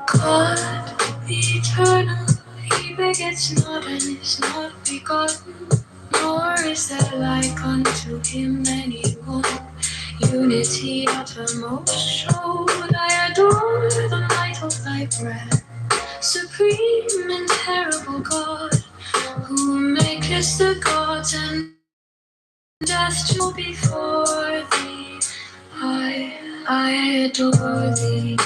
God, the eternal, he begets not and is not begotten, nor is there like unto him anyone. Unity uttermost showed, I adore the might of thy breath. Supreme and terrible God, who makest the gods and death to before thee, I adore thee.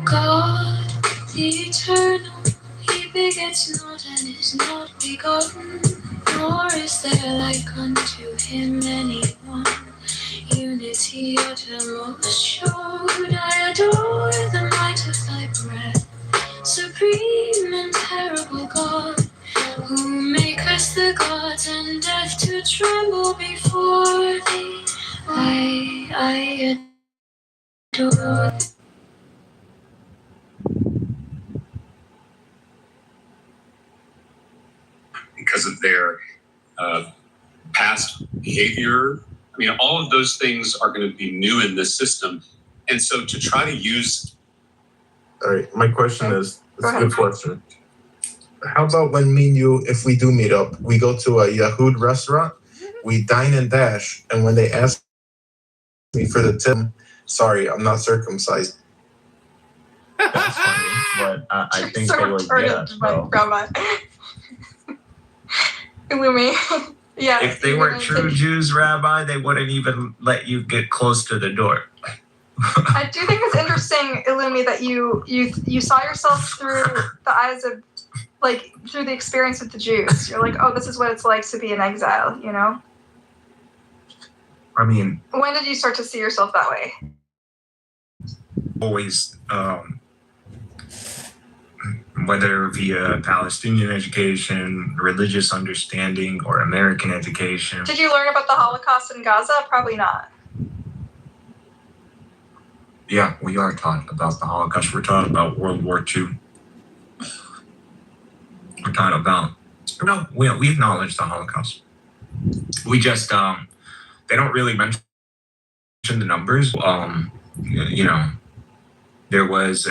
God, the eternal, he begets not and is not begotten, nor is there like unto him anyone. Unity uttermost showed, I adore the might of thy breath. Supreme and terrible God, who makest the gods and death to tremble before thee, I adore thee. Because of their past behavior. I mean, all of those things are going to be new in this system. And so to try to use... All right, my question is, it's a good question. How about when me and you, if we do meet up, we go to a Yahoo restaurant, we dine and dash, and when they ask me for the tip, sorry, I'm not circumcised. That's funny, but I think they would get us, bro. Illumi. Yeah. If they were true Jews, Rabbi, they wouldn't even let you get close to the door. I do think it's interesting, Illumi, that you saw yourself through the eyes of, like, through the experience with the Jews. You're like, oh, this is what it's like to be in exile, you know? I mean... When did you start to see yourself that way? Always, whether via Palestinian education, religious understanding, or American education. Did you learn about the Holocaust in Gaza? Probably not. Yeah, we are taught about the Holocaust. We're taught about World War II. We're taught about... No, we acknowledge the Holocaust. We just, they don't really mention the numbers. You know, there was,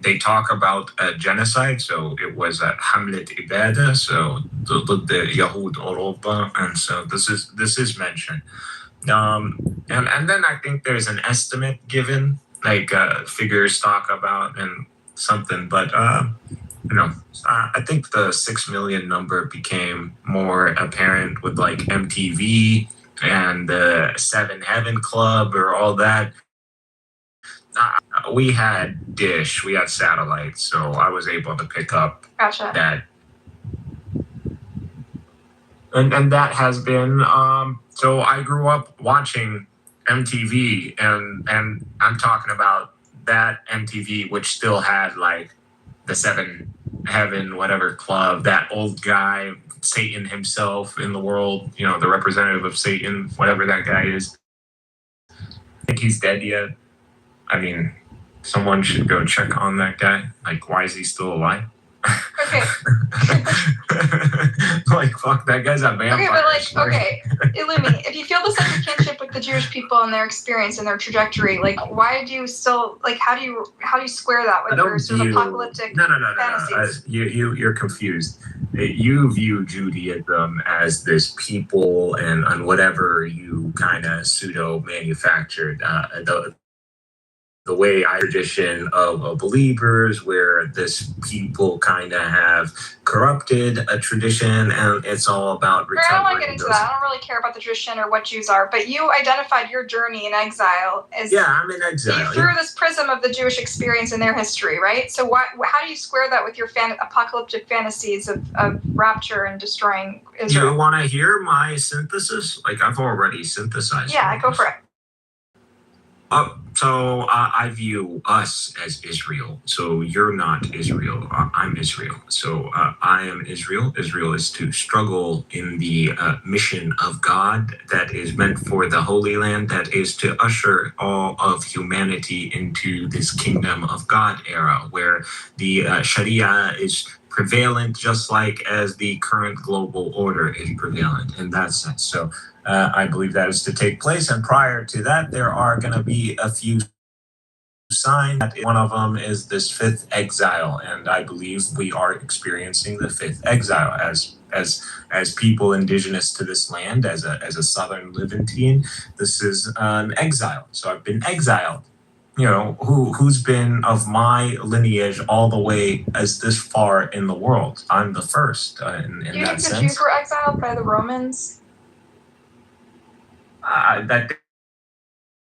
they talk about a genocide, so it was a Hamlet Ibada, so the Yahud Europa, and so this is mentioned. And then I think there's an estimate given, like figures talk about and something, but you know, I think the 6 million number became more apparent with like MTV and the Seven Heaven Club or all that. We had dish, we had satellite, so I was able to pick up that. And that has been, so I grew up watching MTV, and I'm talking about that MTV, which still had like the Seven Heaven, whatever club, that old guy, Satan himself in the world, you know, the representative of Satan, whatever that guy is. think he's dead yet. I mean, someone should go check on that guy. Like, why is he still alive? Okay. Like, fuck, that guy's a vampire. Okay, but like, okay, Illumi, if you feel the sense of kinship with the Jewish people and their experience and their trajectory, like, why do you still like? How do you square that with your sort of apocalyptic fantasies? You're confused. You view Judaism as this people and whatever you kind of pseudo manufactured. The way tradition of believers, where this people kind of have corrupted a tradition, and it's all about recovering. I don't want to get into that. I don't really care about the tradition or what Jews are, but you identified your journey in exile as I'm in exile. through this prism of the Jewish experience and their history, right? So how do you square that with your apocalyptic fantasies of rapture and destroying Israel? You want to hear my synthesis? Like, I've already synthesized. Yeah, go for it. So I view us as Israel. So you're not Israel. I'm Israel. So I am Israel. Israel is to struggle in the mission of God that is meant for the Holy Land, that is to usher all of humanity into this kingdom of God era, where the Sharia is prevalent, just like as the current global order is prevalent in that sense. So I believe that is to take place. And prior to that, there are going to be a few signs. One of them is this fifth exile. And I believe we are experiencing the fifth exile as people indigenous to this land, as a Southern Levantine. This is an exile. So I've been exiled. You know, who's been of my lineage all the way as this far in the world? I'm the first in that sense. Do you think the Jews were exiled by the Romans?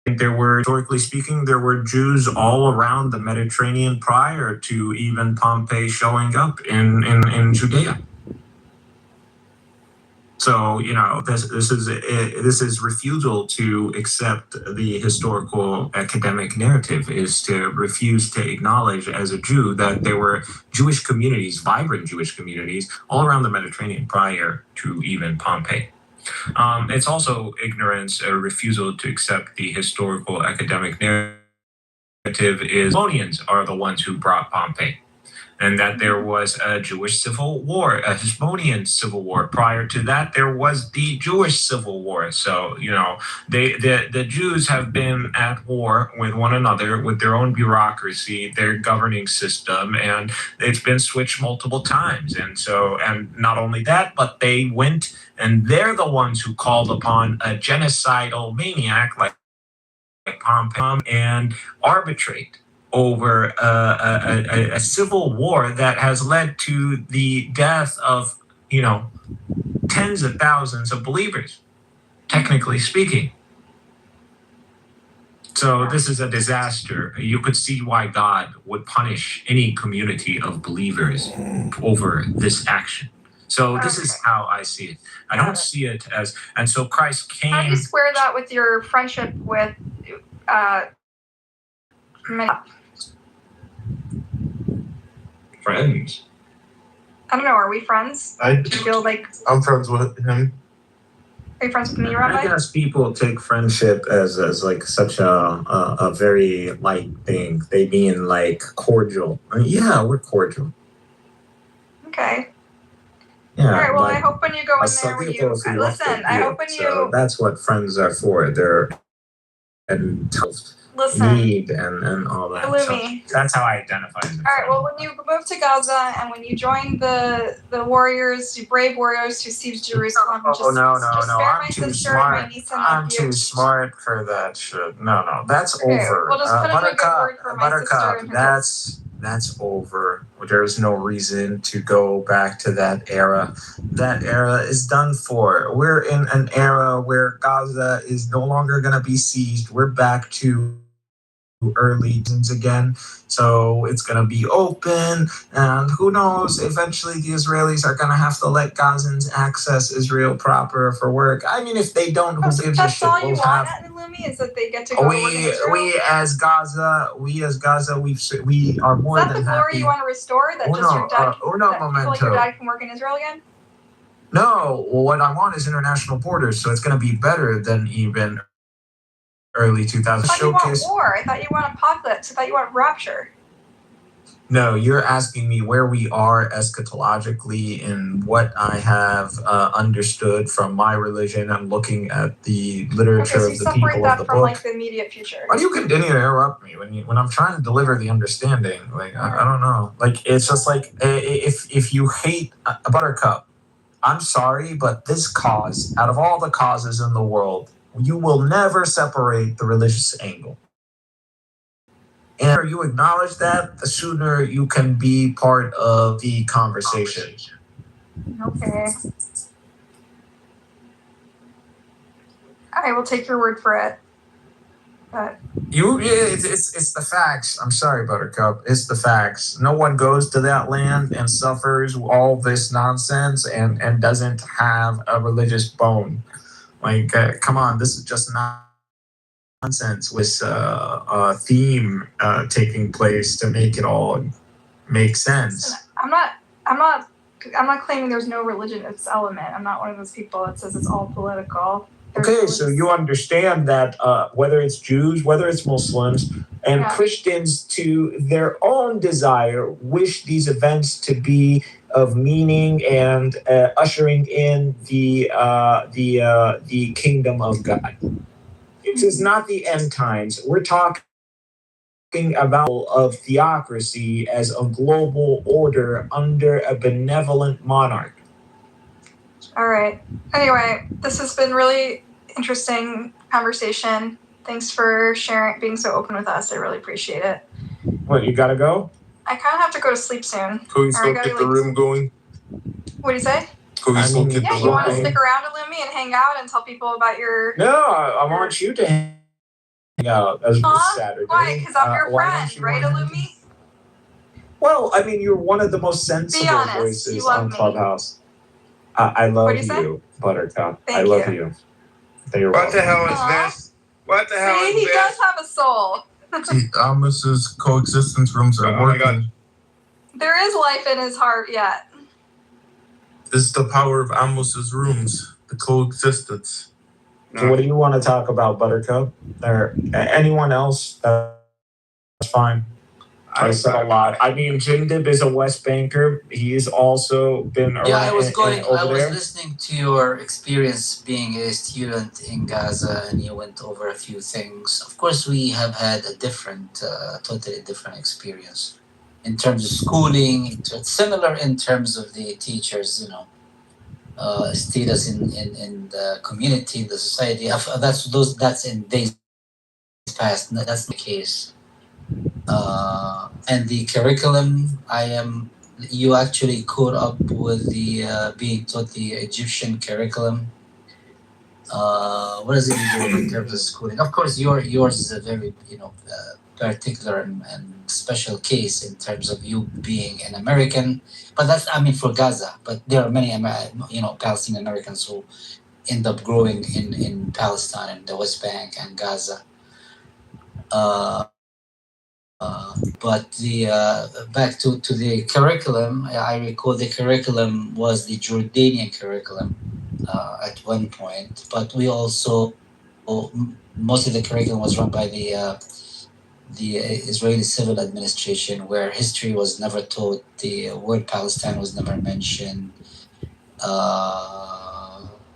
There were, historically speaking, there were Jews all around the Mediterranean prior to even Pompey showing up in Judea. So, you know, this is refusal to accept the historical academic narrative, is to refuse to acknowledge as a Jew that there were Jewish communities, vibrant Jewish communities, all around the Mediterranean prior to even Pompey. It's also ignorance, a refusal to accept the historical academic narrative is Babylonians are the ones who brought Pompey, and that there was a Jewish civil war, a Hasmonean civil war. Prior to that, there was the Jewish civil war. So, you know, the Jews have been at war with one another, with their own bureaucracy, their governing system, and it's been switched multiple times. And so, and not only that, but they went, and they're the ones who called upon a genocidal maniac like Pompey and arbitrate over a civil war that has led to the death of, you know, tens of thousands of believers, technically speaking. So this is a disaster. You could see why God would punish any community of believers over this action. So this is how I see it. I don't see it as, and so Christ came. How do you square that with your friendship with friends? I don't know. Are we friends? I feel like I'm friends with him. Are you friends with me, Rabbi? I guess people take friendship as like such a very light thing. They mean like cordial. I mean, yeah, we're cordial. Okay. Yeah. All right. Well, I hope when you go in there, when you listen. I hope when you. That's what friends are for. They're and need and all that. Illumi. So that's how I identify them. All right. Well, when you move to Gaza and when you join the warriors, the brave warriors who siege Jerusalem, just spare my sister and my niece and nephew. I'm too smart for that shit. No, that's over. Well, just put in a good word for my sister and her that's over. There's no reason to go back to that era. That era is done for. We're in an era where Gaza is no longer going to be sieged. We're back to early times again. So it's going to be open, and who knows, eventually the Israelis are going to have to let Gazans access Israel proper for work. I mean, if they don't, who gives a shit? That's all you want at Illumi, is that they get to go we as Gaza, we are more than happy. Is that the glory you want to restore? That your dad your dad can work in Israel again? No, what I want is international borders, so it's going to be better than even early 2000s. I thought you want Showcase. war. I thought you want apocalypse. I thought you want rapture. No, you're asking me where we are eschatologically and what I have understood from my religion. I'm looking at the literature Okay, so you of the separate people that of the from book. like the immediate future. Why do you continue to interrupt me when I'm trying to deliver the understanding? Like I don't know. Like it's just like if you hate a Buttercup, I'm sorry, but this cause, out of all the causes in the world, you will never separate the religious angle. And the sooner you acknowledge that, the sooner you can be part of the conversation. Okay. I will take your word for it. But It's the facts. I'm sorry, Buttercup. It's the facts. No one goes to that land and suffers all this nonsense and doesn't have a religious bone. Like, come on, this is just nonsense with a theme taking place to make it all make sense. listen, I'm not claiming there's no religion in its element. I'm not one of those people that says it's all political. Okay, so you understand that whether it's Jews, whether it's Muslims, and Christians, to their own desire, wish these events to be of meaning and ushering in the kingdom of God. It is not the end times. We're talking about of theocracy as a global order under a benevolent monarch. All right. Anyway, this has been really interesting conversation. Thanks for sharing, being so open with us. I really appreciate it. What, you gotta go? I kind of have to go to sleep soon. Could we still get the room going? What do you say? Could we still get Yeah, the you room want to going? stick around, Illumi, and hang out and tell people about your... No, I want you to hang out as Saturday. Why? Because I'm your Why don't friend, you right, wanna- Illumi? Well, I mean, you're one of the most sensible honest, voices you love on me. Clubhouse. I love What'd you say? you, Buttercup. Thank I love you. you. You're What the welcome. hell is this? What the hell See, is he this? does have a soul. See, Amis's coexistence rooms are working. There is life in his heart yet. This is the power of Amos's rooms, the coexistence. So what do you want to talk about, Buttercup? Or anyone else? That's fine. I said a lot. I mean, Jindib is a West Banker. He's also been around. Yeah, I was over there. listening to your experience being a student in Gaza, and you went over a few things. Of course, we have had a different, totally different experience in terms of schooling. It's similar in terms of the teachers, status in the community, the society. That's in days past. No, that's the case. And the curriculum, you actually caught up with the being taught the Egyptian curriculum. What does it do in terms of schooling? Of course, yours is a very particular and special case in terms of you being an American. But that's for Gaza. But there are many Palestinian Americans who end up growing in Palestine and the West Bank and Gaza. But the back to the curriculum, I recall the curriculum was the Jordanian curriculum at one point, but we also most of the curriculum was run by the Israeli civil administration, where history was never taught, the word Palestine was never mentioned.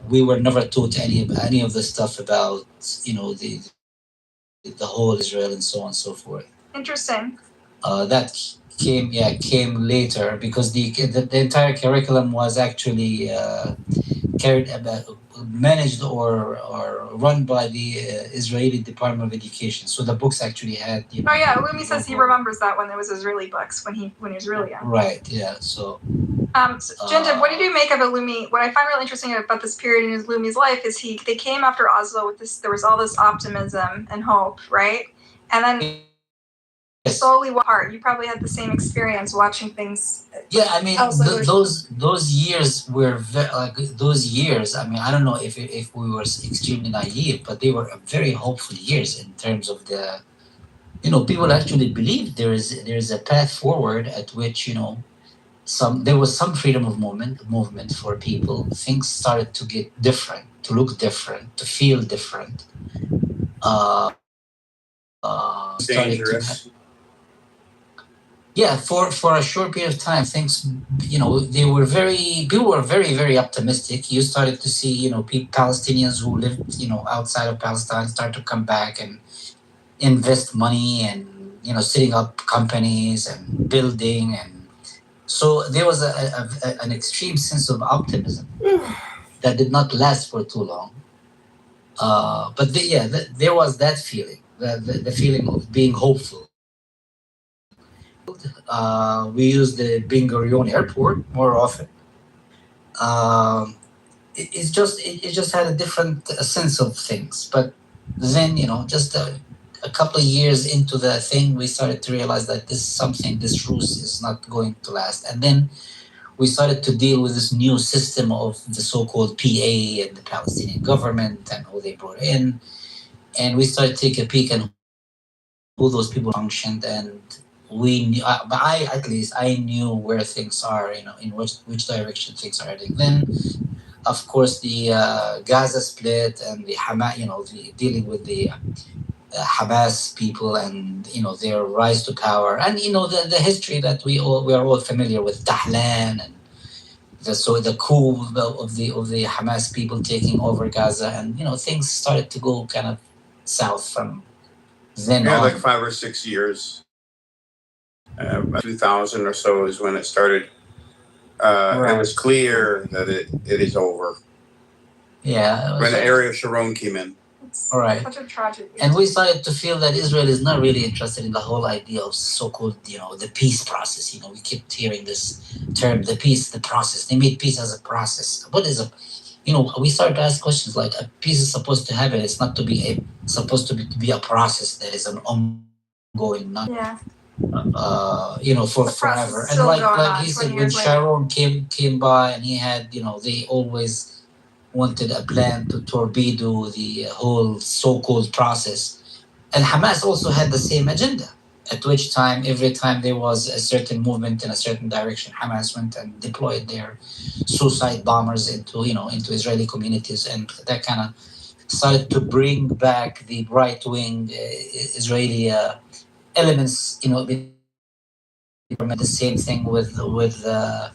We were never taught any of the stuff about the whole Israel and so on and so forth. Interesting. That came later, because the entire curriculum was actually managed or run by the Israeli Department of Education. So the books actually had. Oh yeah, Illumi says he remembers that when there was Israeli books when he was really young. Right. Yeah. So. Jinjib, what did you make of Illumi? What I find really interesting about this period in Illumi's life is they came after Oslo with this. There was all this optimism and hope, right? And then slowly apart. You probably had the same experience watching things. Yeah, I mean, those years were those years. I mean, I don't know if we were extremely naive, but they were very hopeful years in terms of the, people actually believed there is a path forward at which there was some freedom of movement for people. Things started to get different, to look different, to feel different. started Dangerous. yeah, for a short period of time, things, people were very, very optimistic. You started to see, Palestinians who lived, outside of Palestine start to come back and invest money and, setting up companies and building. And so there was an extreme sense of optimism that did not last for too long. There was that feeling, the feeling of being hopeful. We use the Ben Gurion airport more often. It just had a different sense of things. But then, just a couple of years into the thing, we started to realize that this truce is not going to last. And then we started to deal with this new system of the so-called PA and the Palestinian government and who they brought in. And we started to take a peek at who those people functioned, and at least I knew where things are, in which direction things are heading. Then, of course, the Gaza split and the Hamas, dealing with the Hamas people and their rise to power, and the history that we are all familiar with, Dahlan and the coup of the Hamas people taking over Gaza, and things started to go kind of south from then on. Like 5 or 6 years. 2000 or so is when it started. It was clear that it is over. Yeah. When Ariel Sharon came in. It's All right. such a tragedy. And we started to feel that Israel is not really interested in the whole idea of so-called, the peace process. We kept hearing this term, the process. They made peace as a process. What is we started to ask questions like, a peace is supposed to happen. It's not to be supposed to be a process that is an ongoing, not for forever. And like he said, when Sharon came by and he had, they always wanted a plan to torpedo the whole so-called process. And Hamas also had the same agenda, at which time, every time there was a certain movement in a certain direction, Hamas went and deployed their suicide bombers into Israeli communities. And that kind of started to bring back the right-wing Israeli elements, the same thing with the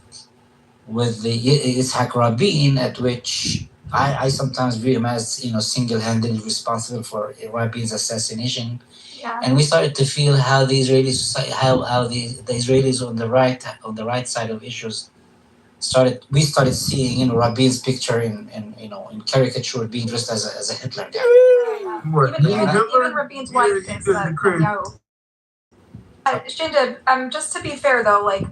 Yitzhak Rabin, at which I sometimes view him as single-handedly responsible for Rabin's assassination. Yeah. And we started to feel how the Israeli society, how the Israelis on the right side of issues we started seeing Rabin's picture in caricature being dressed as a Hitler guy. Even Rabin's wife thinks that. Shinda, just to be fair though, like,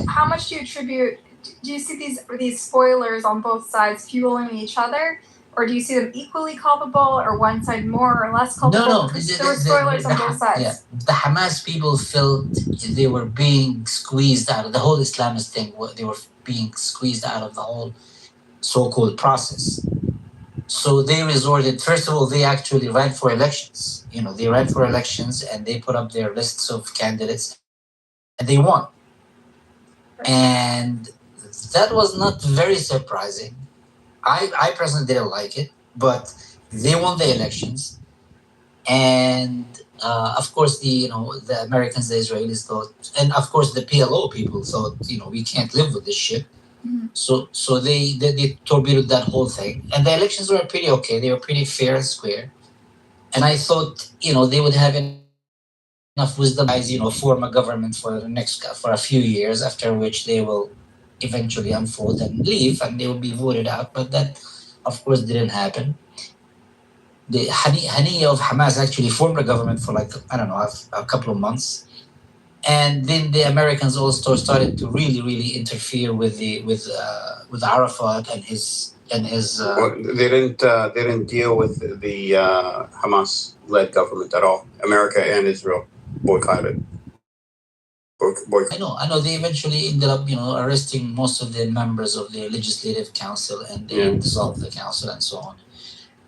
how much do you attribute? Do you see these spoilers on both sides fueling each other, or do you see them equally culpable, or one side more or less culpable? No. There were spoilers on both sides. Yeah, the Hamas people felt they were being squeezed out of the whole Islamist thing. They were being squeezed out of the whole so-called process. So they resorted. First of all, they actually ran for elections. They ran for elections and they put up their lists of candidates, and they won. And that was not very surprising. I personally didn't like it, but they won the elections, and of course the Americans, the Israelis thought, and of course the PLO people thought, we can't live with this shit. Mm-hmm. So they torpedoed that whole thing, and the elections were pretty okay. They were pretty fair and square, and I thought they would have enough wisdom, form a government for a few years, after which they will eventually unfold and leave, and they will be voted out. But that, of course, didn't happen. The Haniya of Hamas actually formed a government for a couple of months, and then the Americans also started to really interfere with Arafat and his. They didn't deal with the Hamas-led government at all. America and Israel boycotted. I know. They eventually ended up, arresting most of the members of the legislative council, and they dissolved the council and so on.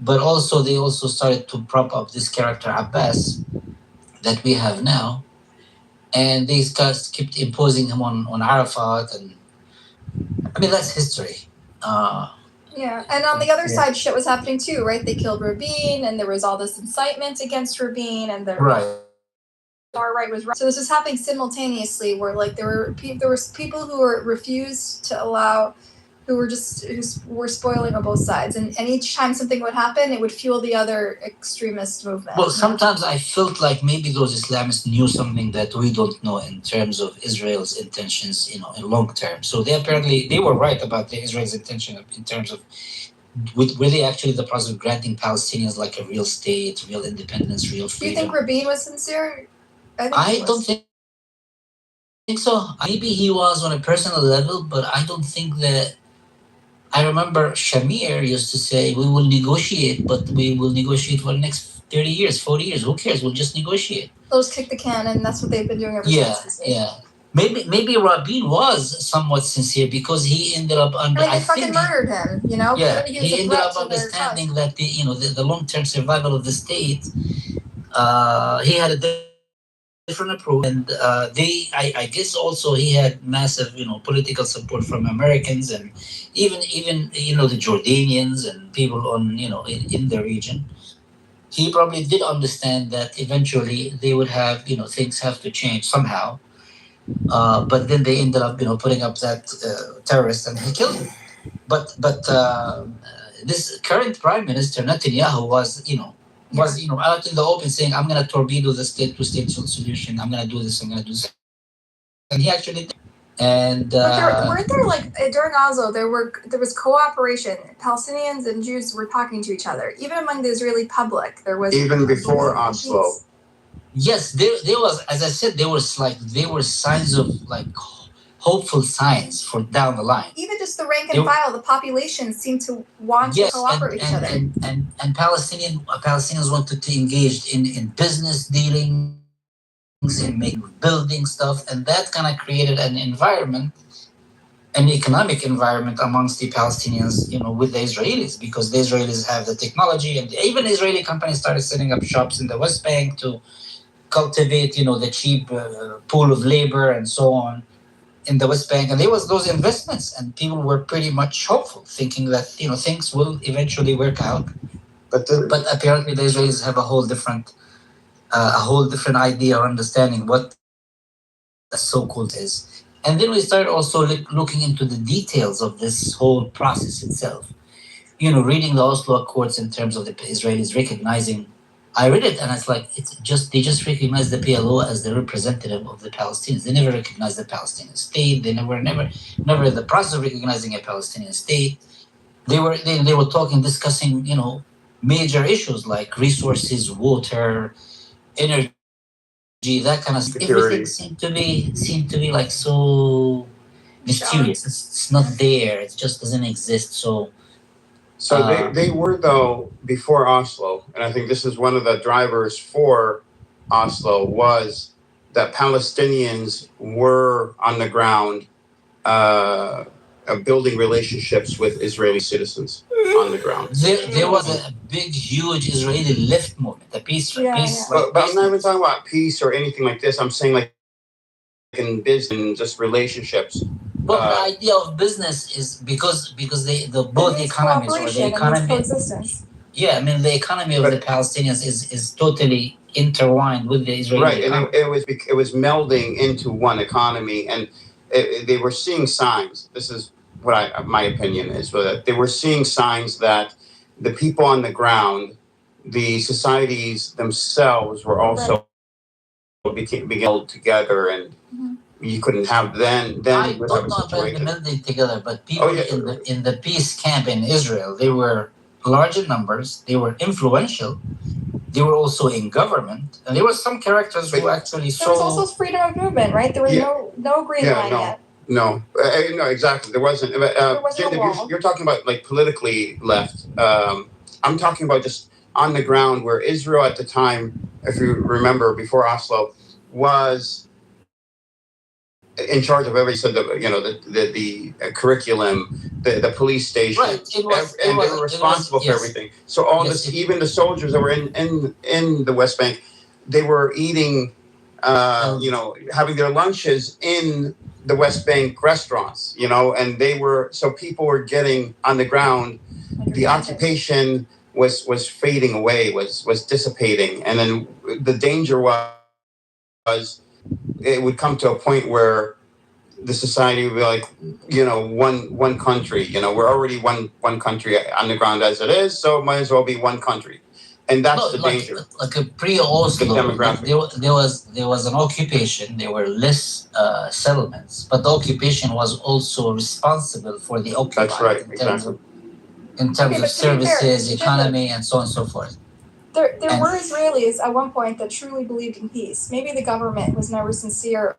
But also, they also started to prop up this character Abbas that we have now, and they kept imposing him on Arafat, and that's history. Yeah, and on the other side, shit was happening too, right? They killed Rabin, and there was all this incitement against Rabin, and the far right was right. So this was happening simultaneously, where like there was people who were refused to allow, who were spoiling on both sides, and each time something would happen, it would fuel the other extremist movement. Well, sometimes I felt like maybe those Islamists knew something that we don't know in terms of Israel's intentions, in long term. So they were right about the Israel's intention in terms of were they actually the process of granting Palestinians like a real state, real independence, real freedom. Do you think Rabin was sincere? I don't think so. Maybe he was on a personal level, but I don't think that. I remember Shamir used to say, we will negotiate, but we will negotiate for the next 30 years, 40 years. Who cares? We'll just negotiate. They'll just kick the can, and that's what they've been doing ever since. Yeah. Maybe Rabin was somewhat sincere because he ended up they fucking murdered him, Yeah, he ended up understanding that the long-term survival of the state, he had a different approach, and I guess also he had massive political support from Americans and even the Jordanians and people on in the region. He probably did understand that eventually they would have things have to change somehow, but then they ended up putting up that terrorist and he killed him. But this current prime minister Netanyahu was out in the open saying, I'm going to torpedo the state-to-state solution. I'm going to do this. I'm going to do this. And he actually did. And weren't there like during Oslo there was cooperation. Palestinians and Jews were talking to each other. Even among the Israeli public, there was even before Oslo. Peace. Yes, there was, as I said, there were signs of like hopeful signs for down the line. Even just the rank and file, the population seemed to want to cooperate with each other. And Palestinians wanted to engage in business dealings, in making building stuff, and that kind of created an environment, an economic environment amongst the Palestinians, with the Israelis, because the Israelis have the technology, and even Israeli companies started setting up shops in the West Bank to cultivate, the cheap pool of labor and so on in the West Bank. And there was those investments, and people were pretty much hopeful, thinking that things will eventually work out. But apparently the Israelis have a whole different idea or understanding what the so-called is. And then we started also looking into the details of this whole process itself. Reading the Oslo Accords in terms of the Israelis recognizing. I read it and it's like they just recognize the PLO as the representative of the Palestinians. They never recognized the Palestinian state. They never in the process of recognizing a Palestinian state. They were discussing major issues like resources, water, energy, that kind of stuff. Everything seemed to be like so mysterious. It's not there. It just doesn't exist. So they were, though, before Oslo, and I think this is one of the drivers for Oslo, was that Palestinians were on the ground building relationships with Israeli citizens on the ground. There was a big, huge Israeli left movement, the peace. But I'm not even talking about peace or anything like this. I'm saying like in business and just relationships. But the idea of business is because both economies or the economy. Yeah, I mean the economy of the Palestinians is totally intertwined with the Israeli economy. And it was melding into one economy, and they were seeing signs. This is what my opinion is, that they were seeing signs that the people on the ground, the societies themselves, were also being held together and. Mm-hmm. You couldn't have then. I don't know about the melding together, but people in the peace camp in Israel, they were large in numbers. They were influential. They were also in government, and there were some characters who actually saw. There was also freedom of movement, right? There was no green line yet. No, exactly. There wasn't. You're talking about like politically left. I'm talking about just on the ground, where Israel at the time, if you remember, before Oslo, was in charge of everything. So the curriculum, the police station, right. They were responsible for everything. So all this, even the soldiers that were in the West Bank, they were eating, having their lunches in the West Bank restaurants, and so people were getting on the ground. The occupation was fading away, was dissipating, and then the danger was it would come to a point where the society would be like, one country. We're already one country on the ground as it is, so it might as well be one country, and that's the danger. Like a pre-Oslo, The demographic. there was an occupation. There were less settlements, but the occupation was also responsible for the occupied. That's right, in terms of services, economy, and so on and so forth. There were Israelis at one point that truly believed in peace. Maybe the government was never sincere,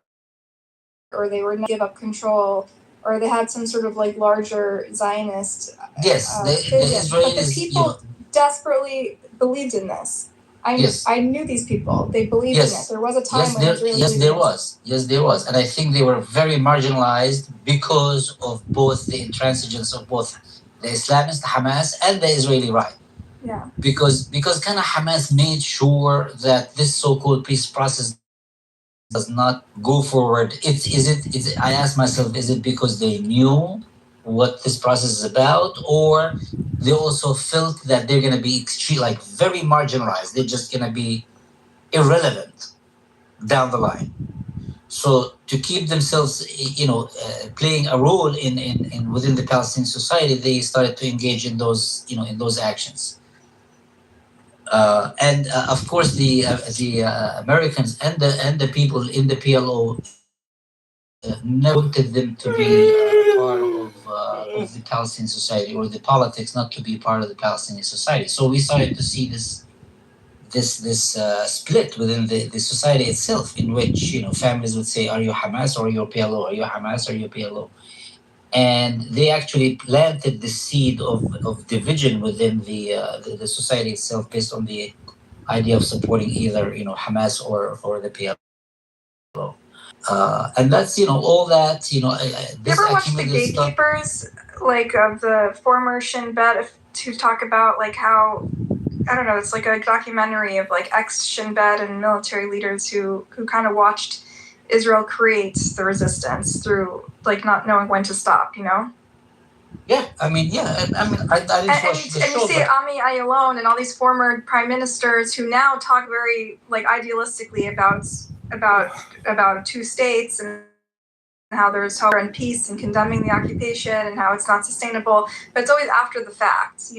or they were not give up control, or they had some sort of like larger Zionist Yes, the vision. Israelis, But the people desperately believed in this. I knew these people. They believed in it. There was a time when Israelis Yes, there was. And I think they were very marginalized because of both the intransigence of both the Islamists, Hamas, and the Israeli right. Yeah. Because kind of Hamas made sure that this so-called peace process does not go forward. I asked myself, is it because they knew what this process is about, or they also felt that they're going to be very marginalized? They're just going to be irrelevant down the line. So to keep themselves, playing a role in within the Palestinian society, they started to engage in those actions. And of course, the Americans and the people in the PLO never wanted them to be part of the Palestinian society, or the politics not to be part of the Palestinian society. So we started to see this split within the society itself, in which families would say, "Are you Hamas or are you PLO? Are you Hamas or are you PLO?" And they actually planted the seed of division within the society itself, based on the idea of supporting either Hamas or the PLO. And that's all that you ever watch the gatekeepers, like of the former Shin Bet, to talk about like how, I don't know, it's like a documentary of like ex-Shin Bet and military leaders who kind of watched Israel create the resistance through like not knowing when to stop, Yeah, I didn't watch the show. And you see Ami Ayalon and all these former prime ministers who now talk very like idealistically about two states and how there's hope and peace, and condemning the occupation and how it's not sustainable. But it's always after the fact,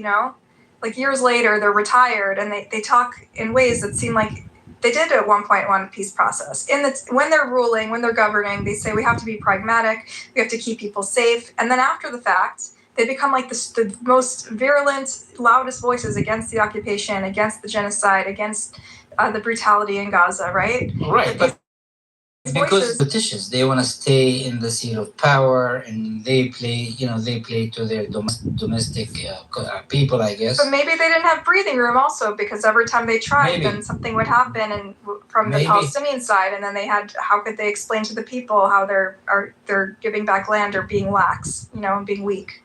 Like years later, they're retired and they talk in ways that seem like they did at one point want a peace process. When they're ruling, when they're governing, they say we have to be pragmatic, we have to keep people safe. And then after the fact, they become like the most virulent, loudest voices against the occupation, against the genocide, against the brutality in Gaza, right? Right, but because politicians, they want to stay in the seat of power, and they play to their domestic people, I guess. But maybe they didn't have breathing room also, because every time they tried, then something would happen and from the Palestinian side, and then how could they explain to the people how they're giving back land or being lax, and being weak?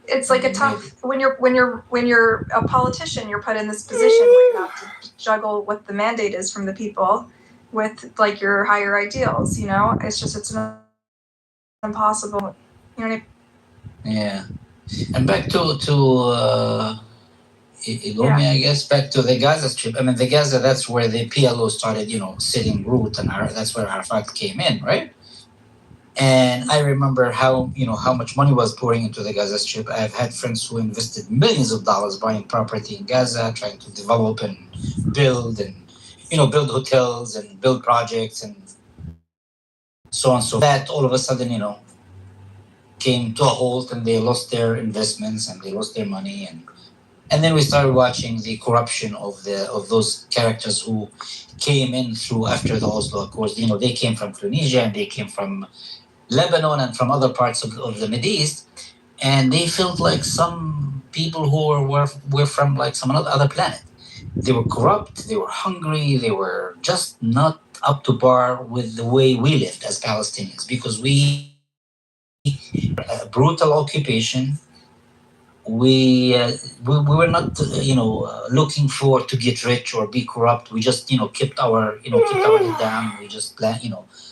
It's like a tough, when you're a politician, you're put in this position where you have to juggle what the mandate is from the people with like your higher ideals, it's impossible, what I mean? Yeah. And back to Ilomi, I guess, back to the Gaza Strip. The Gaza, that's where the PLO started, sitting root, and that's where Arafat came in, right? And I remember how much money was pouring into the Gaza Strip. I've had friends who invested millions of dollars buying property in Gaza, trying to develop and build build hotels and build projects and so on. So that all of a sudden, came to a halt, and they lost their investments and they lost their money. And then we started watching the corruption of those characters who came in through after the Oslo Accords. They came from Tunisia, and they came from Lebanon and from other parts of the Middle East. And they felt like some people who were from like some other planet. They were corrupt, they were hungry, they were just not up to par with the way we lived as Palestinians, because we brutal occupation we were not looking for to get rich or be corrupt. We just kept our head down. We just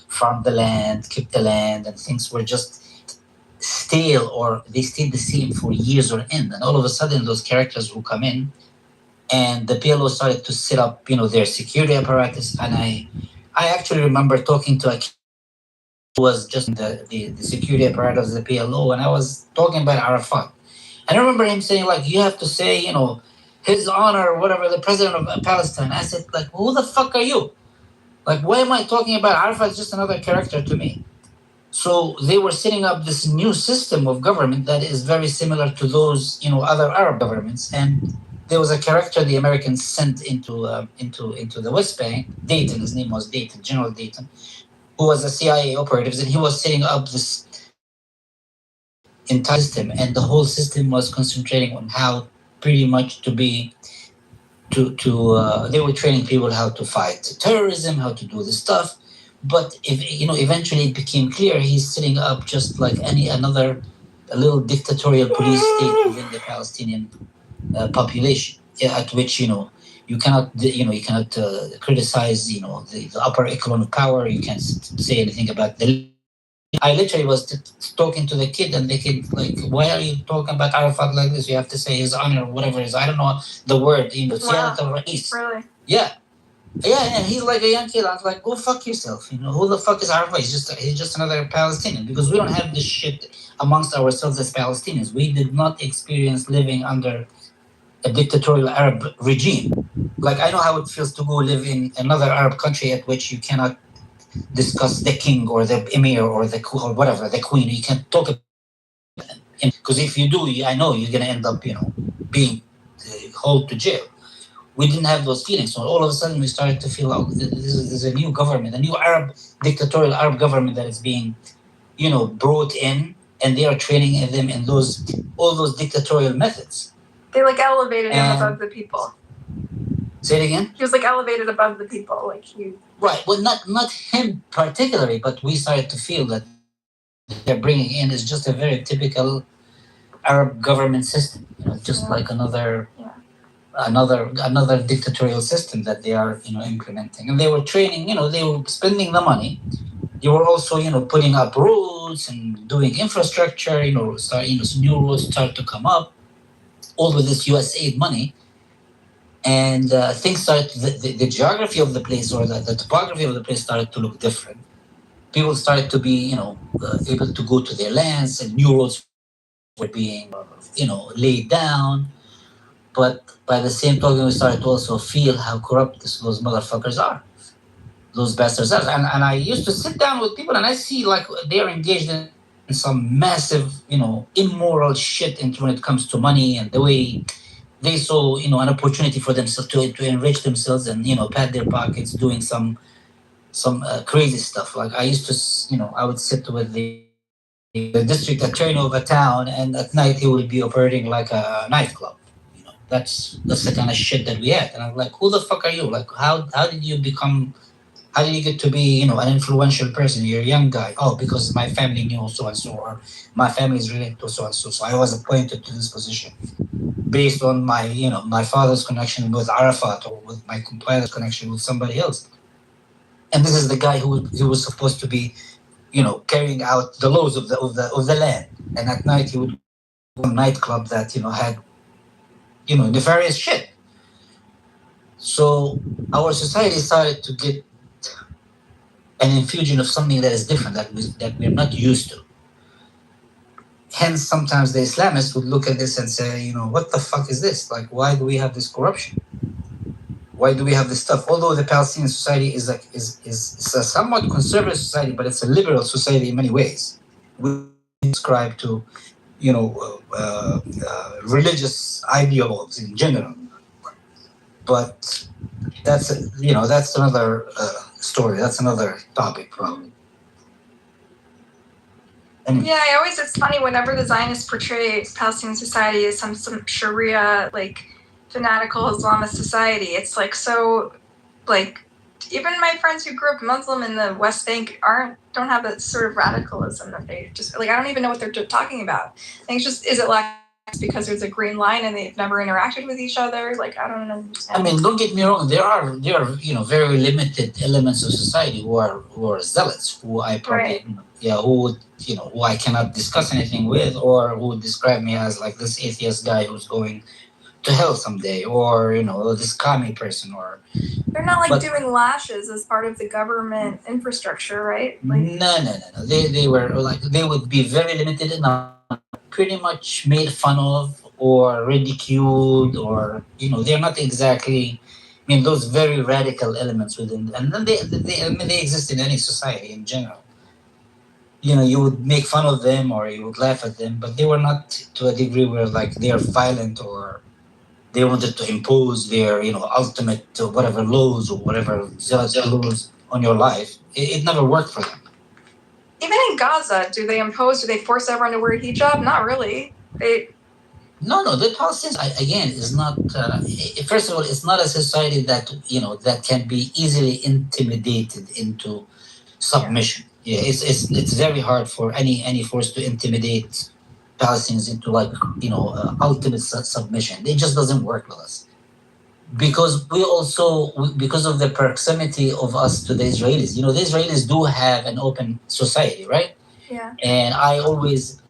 farmed the land, kept the land, and things were just stale, or they stayed the same for years or end. And all of a sudden, those characters will come in, and the PLO started to set up their security apparatus. And I actually remember talking to a kid who was just the security apparatus of the PLO, and I was talking about Arafat. And I remember him saying, like, you have to say, his honor, or whatever, the president of Palestine. I said, like, who the fuck are you? Like, why am I talking about Arafat? Is just another character to me. So they were setting up this new system of government that is very similar to those, other Arab governments. And there was a character the Americans sent into the West Bank, Dayton. His name was Dayton, General Dayton, who was a CIA operative, and he was setting up this entire system, and the whole system was concentrating on how pretty much they were training people how to fight terrorism, how to do this stuff. But if eventually it became clear he's setting up just like another a little dictatorial police state within the Palestinian population, at which you cannot criticize the upper echelon of power. You can't say anything about the. I literally was talking to the kid, and the kid like, "Why are you talking about Arafat like this? You have to say his honor, or whatever it is. I don't know the word. Wow. Rais." Really? Yeah, and he's like a young kid. I was like, "Go fuck yourself." Who the fuck is Arafat? He's just another Palestinian, because we don't have this shit amongst ourselves as Palestinians. We did not experience living under a dictatorial Arab regime. Like, I know how it feels to go live in another Arab country at which you cannot discuss the king or the emir or or whatever, the queen. You can't talk about them, because if you do, I know you're gonna end up being hauled to jail. We didn't have those feelings, so all of a sudden we started to feel, oh, this is a new government, a new dictatorial Arab government that is being brought in, and they are training them in all those dictatorial methods. They like elevated him above the people. Say it again. He was like elevated above the people, like you. Right. Well, not him particularly, but we started to feel that they're bringing in is just a very typical Arab government system. Just like another dictatorial system that they are implementing, and they were training. They were spending the money. They were also putting up roads and doing infrastructure. New roads start to come up, all with this USAID money. And things started, the geography of the place, or the topography of the place, started to look different. People started to be, able to go to their lands, and new roads were being, laid down. But by the same token, we started to also feel how corrupt those motherfuckers are. Those bastards are. And I used to sit down with people, and I see like they're engaged in some massive, immoral shit when it comes to money, and the way they saw, an opportunity for themselves to enrich themselves and, pad their pockets, doing some crazy stuff. Like I used to, I would sit with the district attorney of a town, and at night he would be operating like a nightclub. That's the kind of shit that we had. And I'm like, who the fuck are you? Like, how did you get to be, an influential person? You're a young guy. Oh, because my family knew so and so, or my family is related to so and so. So I was appointed to this position based on my father's connection with Arafat, or with my compiler's connection with somebody else. And this is the guy who was supposed to be, carrying out the laws of the land. And at night he would go to a nightclub that had nefarious shit. So our society started to get an infusion of something that is different, that we're not used to. Hence, sometimes the Islamists would look at this and say, what the fuck is this? Like, why do we have this corruption? Why do we have this stuff? Although the Palestinian society is a somewhat conservative society, but it's a liberal society in many ways. We subscribe to, religious ideologues in general. But that's another story. That's another topic, probably. Yeah, it's funny whenever the Zionists portray Palestinian society as some Sharia, like, fanatical Islamist society. It's like, so, like, even my friends who grew up Muslim in the West Bank don't have that sort of radicalism that they just, like, I don't even know what they're talking about. I think it's just, is it lack because there's a green line and they've never interacted with each other. Like, I don't understand. I mean, don't get me wrong. There are very limited elements of society who are zealots, who I probably who I cannot discuss anything with, or who would describe me as like this atheist guy who's going to hell someday, or this commie person, or they're not like doing lashes as part of the government infrastructure, right? Like, no. They were like, they would be very limited enough, pretty much made fun of or ridiculed, or they're not exactly. I mean, those very radical elements within, and then they exist in any society in general. You would make fun of them or you would laugh at them, but they were not to a degree where like they are violent or they wanted to impose their ultimate whatever laws or whatever zealous laws on your life. It never worked for them. Even in Gaza, do they force everyone to wear a hijab? Not really. No, the Palestinians, again, is not, first of all, it's not a society that, that can be easily intimidated into submission. Yeah, it's very hard for any force to intimidate Palestinians into ultimate submission. It just doesn't work with us. Because because of the proximity of us to the Israelis. The Israelis do have an open society, right? Yeah. And I always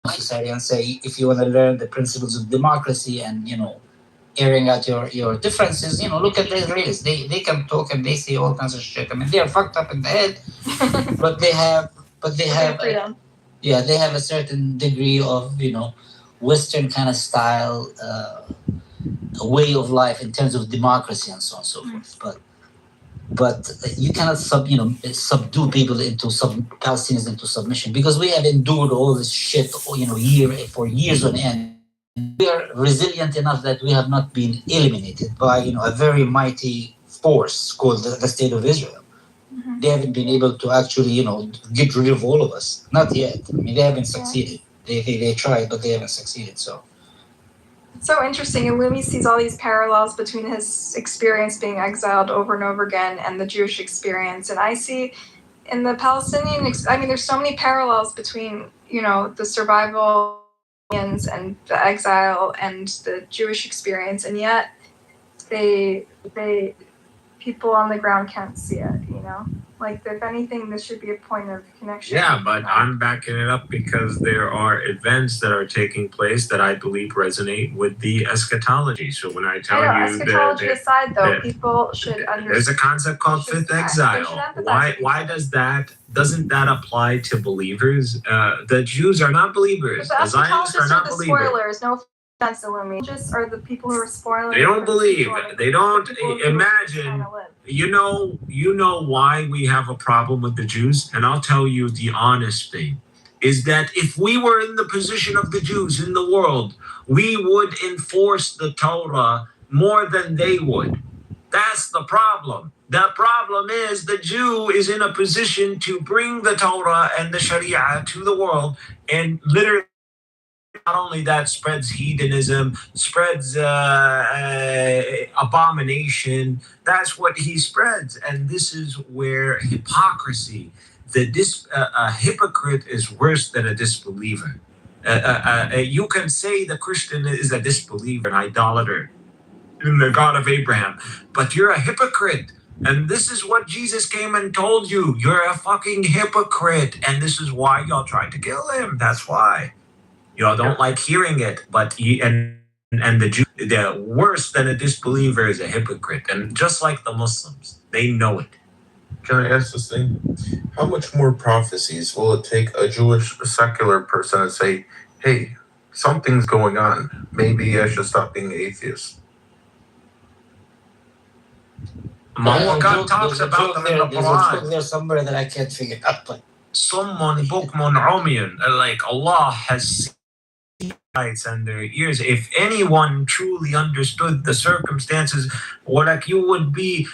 society and say, if you want to learn the principles of democracy and airing out your differences, look at the Israelis. They can talk and they say all kinds of shit. I mean, they are fucked up in the head, but they have freedom. They have a certain degree of Western kind of style way of life in terms of democracy and so on and so forth. But you cannot subdue people into Palestinians into submission, because we have endured all this shit for years on end. We are resilient enough that we have not been eliminated by a very mighty force called the State of Israel. Mm-hmm. They haven't been able to actually get rid of all of us. Not yet. I mean, they haven't succeeded. They tried, but they haven't succeeded. So. It's so interesting, and Lumi sees all these parallels between his experience being exiled over and over again and the Jewish experience. And I see in the Palestinian, there's so many parallels between, the survival and the exile and the Jewish experience, and yet people on the ground can't see it, Like, if anything, this should be a point of connection. Yeah, but I'm backing it up because there are events that are taking place that I believe resonate with the eschatology. So when I tell you eschatology aside, though, people should understand. There's a concept called fifth exile. Doesn't that apply to believers? The Jews are not believers. The Zionists are not believers. Spoilers. No offense to Lumi. Just are the people who are spoiling. They don't believe. They don't imagine. You know why we have a problem with the Jews? And I'll tell you the honest thing, is that if we were in the position of the Jews in the world, we would enforce the Torah more than they would. That's the problem. The problem is the Jew is in a position to bring the Torah and the Sharia to the world, and literally, not only that, spreads hedonism, spreads abomination. That's what he spreads. And this is where hypocrisy, a hypocrite is worse than a disbeliever. You can say the Christian is a disbeliever, an idolater in the God of Abraham, but you're a hypocrite. And this is what Jesus came and told you. You're a fucking hypocrite. And this is why y'all tried to kill him. That's why. Y'all don't like hearing it, but and the Jew, they're worse than a disbeliever is a hypocrite. And just like the Muslims, they know it. Can I ask this thing? How much more prophecies will it take a Jewish secular person to say, hey, something's going on. Maybe I should stop being atheist? God talks about them in the Quran. There's somewhere that I can't figure out. But someone, like Allah has eyes and their ears. If anyone truly understood the circumstances, you would be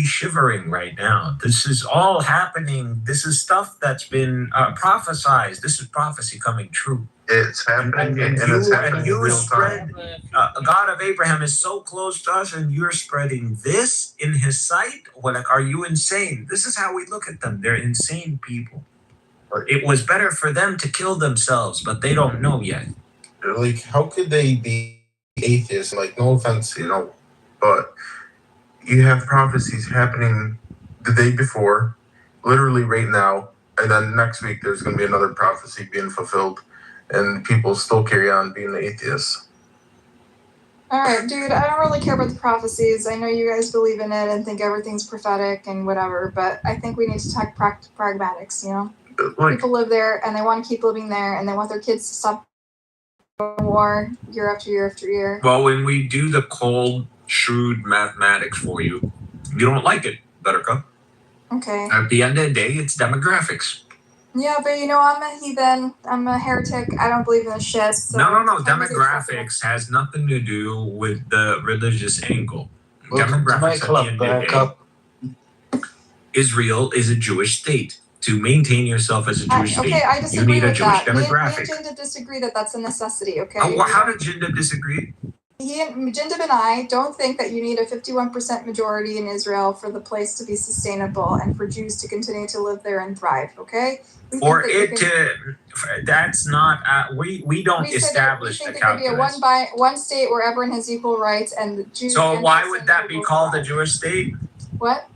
shivering right now. This is all happening. This is stuff that's been prophesied. This is prophecy coming true. It's happening, and it's happening in real time. God of Abraham is so close to us, and you're spreading this in His sight. Are you insane? This is how we look at them. They're insane people. It was better for them to kill themselves, but they don't know yet. Like, how could they be atheists? Like, no offense, but you have prophecies happening the day before, literally right now, and then next week there's going to be another prophecy being fulfilled, and people still carry on being atheists. All right, dude, I don't really care about the prophecies. I know you guys believe in it and think everything's prophetic and whatever, but I think we need to talk pragmatics, Like, People live there and they want to keep living there and they want their kids to stop war year after year after year. Well, when we do the cold, shrewd mathematics for you, you don't like it, Buttercup. Okay. At the end of the day, it's demographics. Yeah, but I'm a heathen. I'm a heretic. I don't believe in this shit. So No. Demographics has nothing to do with the religious angle. Welcome to my Demographics club, at the end of the Buttercup. day. Israel is a Jewish state. To maintain yourself as a Jewish state, I you disagree need a with Jewish that. demographic. Me and Jinda disagree that that's a necessity, okay? Well, how did Jinda disagree? Jinda and I don't think that you need a 51% majority in Israel for the place to be sustainable and for Jews to continue to live there and thrive, okay? That's not, we don't establish the calculus. There could be one state where everyone has equal rights and the Jews. So why would that be called a Jewish state? What?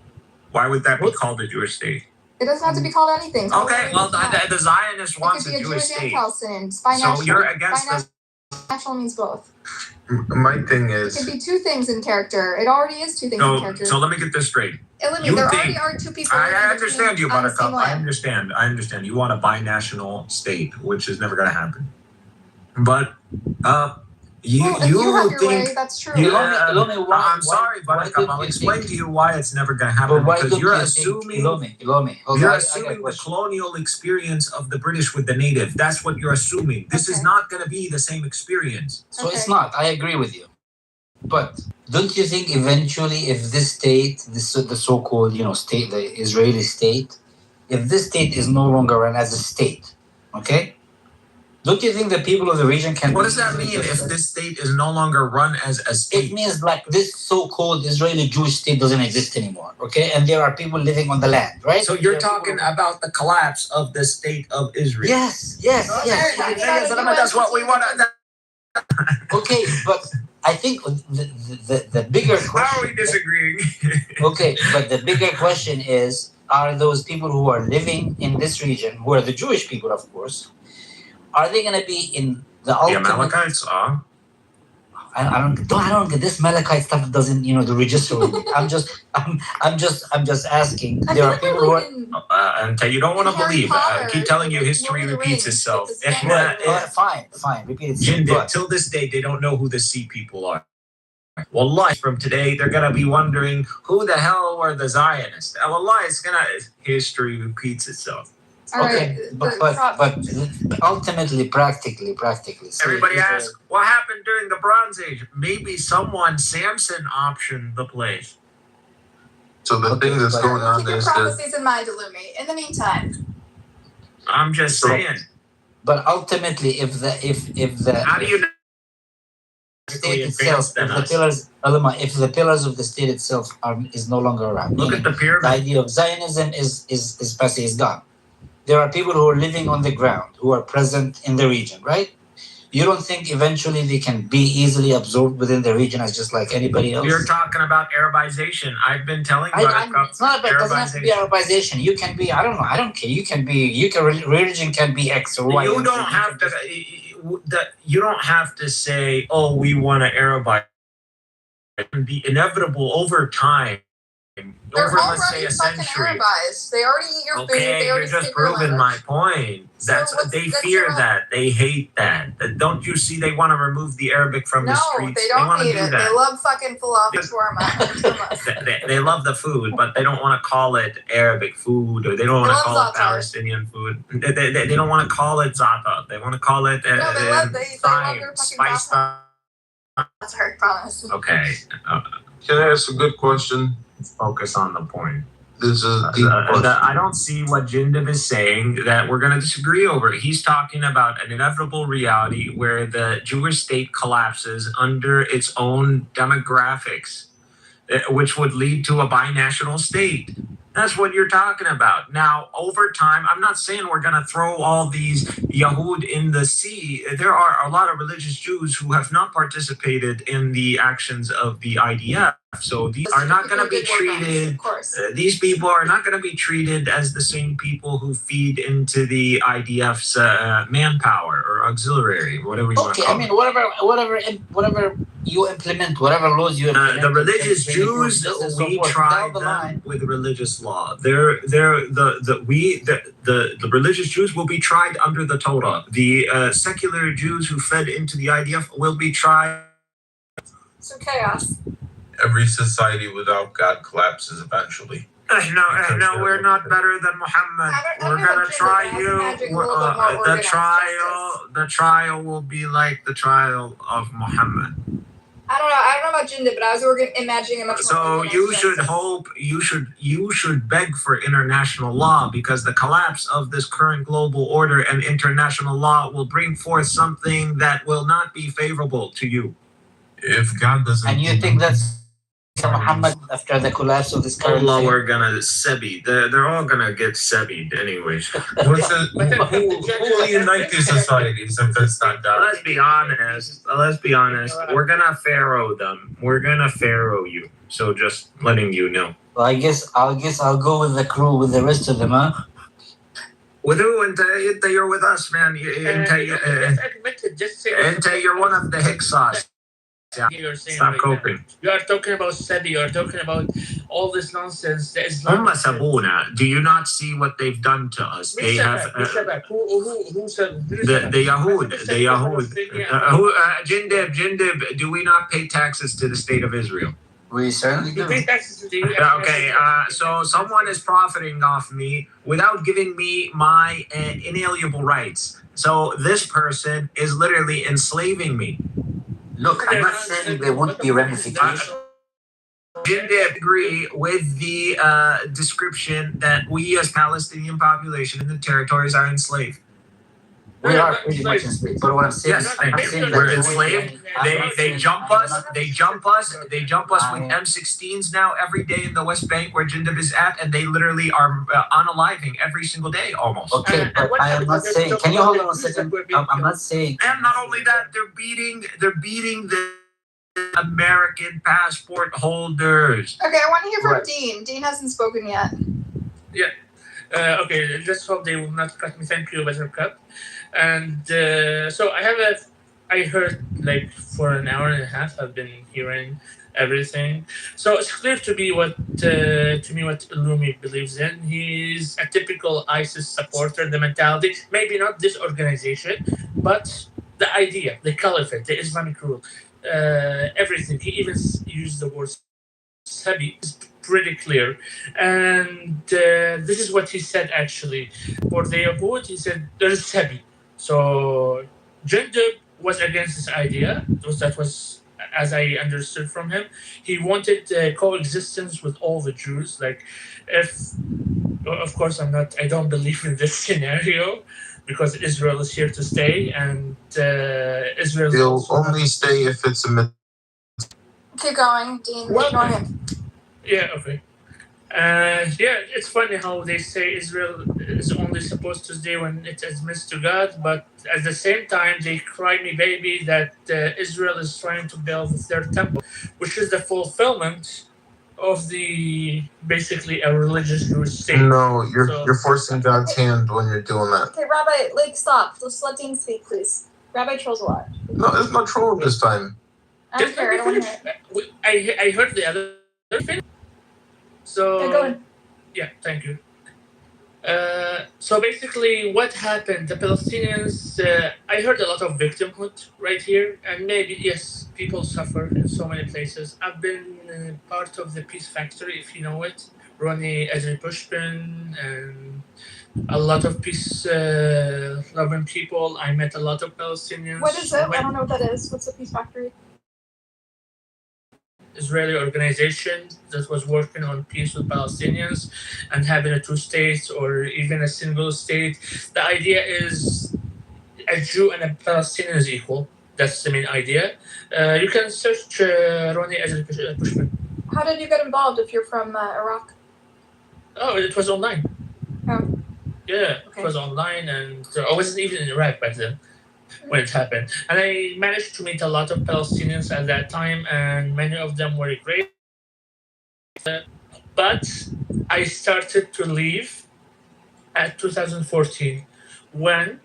Why would that be called a Jewish state? It doesn't have to be called anything. Okay, well, the Zionist wants a Jewish state. So you're against the... National means both. My thing is... It could be two things in character. It already is two things in character. So let me get this straight. Already are two people. I understand you, Buttercup. I understand. You want a binational state, which is never going to happen. But... You have think... your way, that's true. I'm sorry, Buttercup. I'll explain to you why it's never going to happen. Because you're assuming... You're assuming the colonial experience of the British with the native. That's what you're assuming. This is not going to be the same experience. So it's not. I agree with you. But don't you think eventually if this state, the so-called, state, the Israeli state, if this state is no longer run as a state, okay? Don't you think the people of the region can... What does that mean if this state is no longer run as a state? It means like this so-called Israeli Jewish state doesn't exist anymore, okay? And there are people living on the land, right? So you're talking about the collapse of the state of Israel. Yes. That's what we want to... Okay, but I think the bigger question... How are we disagreeing? Okay, but the bigger question is, are those people who are living in this region, who are the Jewish people, of course, are they going to be in the ultimate... The Amalekites are. I don't get this Malachite stuff. Doesn't the register with me. I'm just asking. There are people who are. You don't want to believe. I keep telling you, history repeats itself. Fine. Repeat itself. Till this day, they don't know who the Sea people are. Well, from today, they're gonna be wondering who the hell were the Zionists. History repeats itself. Okay, but ultimately, practically. Everybody asks, what happened during the Bronze Age? Maybe Samson optioned the place. So the thing that's going on keep your is prophecies in mind, Illumi. In the meantime, I'm just saying. But ultimately, if the how do you know? State itself, if the pillars of the state itself is no longer around. Look at the pyramid. The idea of Zionism is gone. There are people who are living on the ground, who are present in the region, right? You don't think eventually they can be easily absorbed within the region as just like anybody else? You're talking about Arabization. I've been telling you it's not about, it doesn't have to be Arabization. You can be, I don't care. Religion can be X or Y. You don't have to, you don't have to say, oh, we want to Arabize. It can be inevitable over time. They're over, already let's say, a century. Arabized. They already eat your food. Okay, you're just proving my point. They fear that. They hate that. Don't you see? They want to remove the Arabic from the streets. No, they don't hate it. That. They love fucking falafel shawarma. They love the food, but they don't want to call it Arabic food, or they don't want to call it Palestinian food. They don't want to call it za'atar. They want to call it spice. That's hard, promise. Okay. Can I ask a good question? Focus on the point. This is I don't see what Jindav is saying that we're going to disagree over. He's talking about an inevitable reality where the Jewish state collapses under its own demographics. which would lead to a binational state. That's what you're talking about. Now, over time, I'm not saying we're going to throw all these Yahud in the sea. There are a lot of religious Jews who have not participated in the actions of the IDF. So these are not going to be treated. These people are not going to be treated as the same people who feed into the IDF's manpower or auxiliary, whatever you want to call it. I mean, whatever you implement, whatever laws you implement. The religious Jews, we try them with religious law. The religious Jews will be tried under the Torah. The secular Jews who fed into the IDF will be tried. So chaos. Every society without God collapses eventually. No, we're not better than Muhammad. We're gonna try you. The trial will be like the trial of Muhammad. I don't know about Jinda, but I was imagining a much more. So you should hope, you should beg for international law, because the collapse of this current global order and international law will bring forth something that will not be favorable to you. If God doesn't. And you think that's Muhammad after the collapse of this current Allah, we're gonna sebi. They're all gonna get sebied anyways. Who will unite these societies if it's not God? Let's be honest. We're gonna pharaoh them. We're gonna pharaoh you. So just letting you know. Well, I guess I'll go with the crew with the rest of them, huh? With who? Inta, you're with us, man. Inta, you're one of the Hyksos. Yeah. You're saying Stop right coping. now. You are talking about Sebi, you are talking about all this nonsense. The Umma Sabuna, do you not see what they've done to us? They have who said the Yahud. Jindib, do we not pay taxes to the state of Israel? We certainly do. Okay, so someone is profiting off me without giving me my inalienable rights. So this person is literally enslaving me. Look, I'm not saying there won't be ramifications. Jindib agree with the description that we as Palestinian population in the territories are enslaved. We are pretty much enslaved. But what I'm saying Yes, is, we're enslaved. They jump us. They jump us with M16s now every day in the West Bank where Jindib is at, and they literally are unaliving every single day almost. Okay, but I am not saying. Can you hold on a second? I'm not saying. And not only that, they're beating the American passport holders. Okay, I want to hear from Dean. Dean hasn't spoken yet. Yeah. Okay, let's hope they will not cut me. Thank you, Buttercup. And so I heard like for an hour and a half. I've been hearing everything. So it's clear to me what Lumi believes in. He's a typical ISIS supporter. The mentality, maybe not this organization, but the idea, the caliphate, the Islamic rule, everything. He even used the word Sabi. It's pretty clear. And this is what he said actually. For the Yahud, he said there's Sabi. So Jindib was against this idea. That was, as I understood from him, he wanted coexistence with all the Jews. Like, of course, I don't believe in this scenario because Israel is here to stay, and Israel. They'll only stay if it's a. Keep going, Dean. Well, Ignore him. Yeah. Okay. Yeah, it's funny how they say Israel is only supposed to stay when it admits to God, but at the same time they cry me baby that Israel is trying to build the third temple, which is the fulfillment of the basically a religious Jewish state. No, you're forcing God's hand when you're doing that. Okay, Rabbi, stop. Just let Dean speak, please. Rabbi trolls a lot. No, it's not trolling this time. I don't care. I don't want to hear it. I heard the other thing. So Okay, go ahead. Yeah, thank you. So basically, what happened? The Palestinians. I heard a lot of victimhood right here, and maybe yes, people suffer in so many places. I've been part of the Peace Factory, if you know it. Ronnie Ezri Pushpin and a lot of peace-loving people. I met a lot of Palestinians. What is it? I don't know what that is. What's the Peace Factory? Israeli organization that was working on peace with Palestinians and having a two states or even a single state. The idea is a Jew and a Palestinian is equal. That's the main idea. You can search Ronnie Ezri Pushpin. How did you get involved if you're from Iraq? Oh, it was online. Oh. Yeah, Okay. it was online, and I wasn't even in Iraq back then when it happened. And I managed to meet a lot of Palestinians at that time, and many of them were great. But I started to leave at 2014 when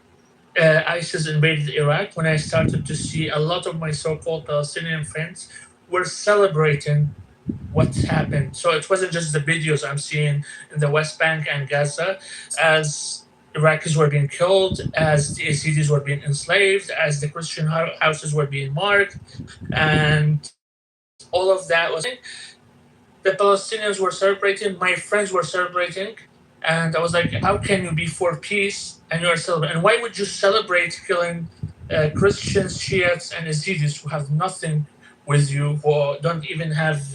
ISIS invaded Iraq, when I started to see a lot of my so-called Palestinian friends were celebrating what happened. So it wasn't just the videos I'm seeing in the West Bank and Gaza as Iraqis were being killed, as the Yazidis were being enslaved, as the Christian houses were being marked, and all of that was. The Palestinians were celebrating, my friends were celebrating, and I was like, how can you be for peace and you're celebrating? And why would you celebrate killing Christians, Shiites, and Yazidis who have nothing with you, who don't even have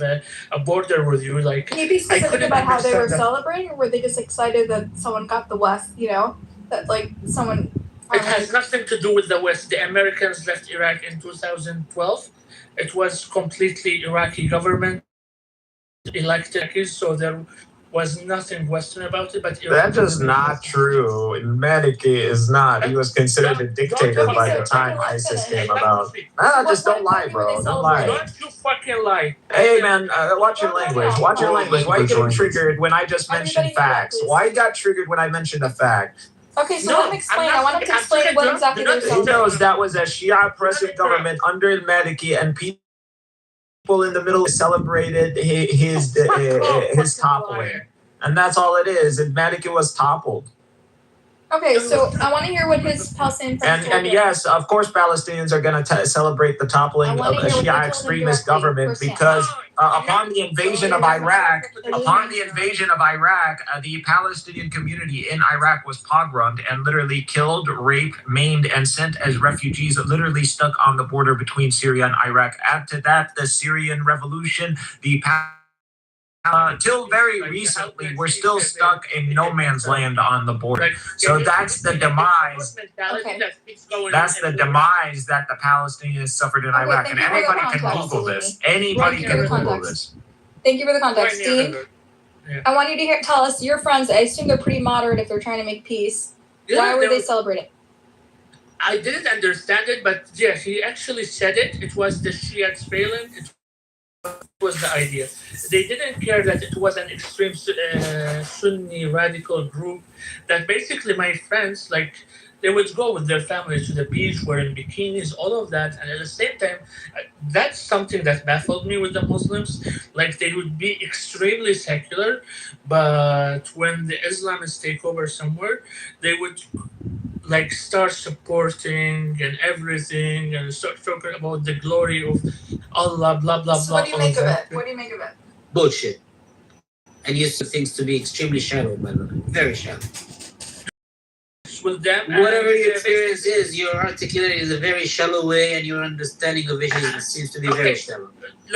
a border with you? Like, can you be specific couldn't about how they were understand that. celebrating, or were they just excited that someone got the West? You know, that like someone. It has nothing to do with the West. The Americans left Iraq in 2012. It was completely Iraqi government elected Iraqis, so there was nothing Western about it. But That's just not true. Maliki is not. He was considered a dictator by the time ISIS came about. Just don't lie, bro. Don't lie. Don't you fucking lie. Hey, man, watch your language. Watch your language. Why you getting triggered when I just mentioned facts? Why you got triggered when I mentioned a fact? Okay, so let him explain. I want him to explain what exactly they're He celebrating. knows that was a Shia oppressive government under Maliki, and people in the middle celebrated his toppling. And that's all it is. And Maliki was toppled. Okay, so I want to hear what his Palestinian friends told And him. yes, of course, Palestinians are going to celebrate the toppling of a Shia extremist government because upon the invasion of Iraq, the Palestinian community in Iraq was pogromed and literally killed, raped, maimed, and sent as refugees, literally stuck on the border between Syria and Iraq. Add to that the Syrian revolution, till very recently, we're still stuck in no man's land on the border. So that's the demise. Okay. That's the demise that the Palestinians suffered in Iraq. And anybody can Google this. Anybody can Google this. Thank you for the context, Dean. Yeah. I want you to tell us your friends. I assume they're pretty moderate if they're trying to make peace. Why were they celebrating? I didn't understand it, but yeah, he actually said it. It was the Shiites failing. It was the idea. They didn't care that it was an extreme Sunni radical group. That basically my friends, like, they would go with their families to the beach wearing bikinis, all of that. And at the same time, that's something that baffled me with the Muslims. Like, they would be extremely secular, but when the Islamists take over somewhere, they would like start supporting and everything and start talking about the glory of Allah, blah, blah, So blah. what do you make of it? What do you make of it? Bullshit. And you see things to be extremely shallow, by the way. Very shallow. With them, Whatever your experience is, you're articulating in a very shallow way, and your understanding of it seems to be very shallow.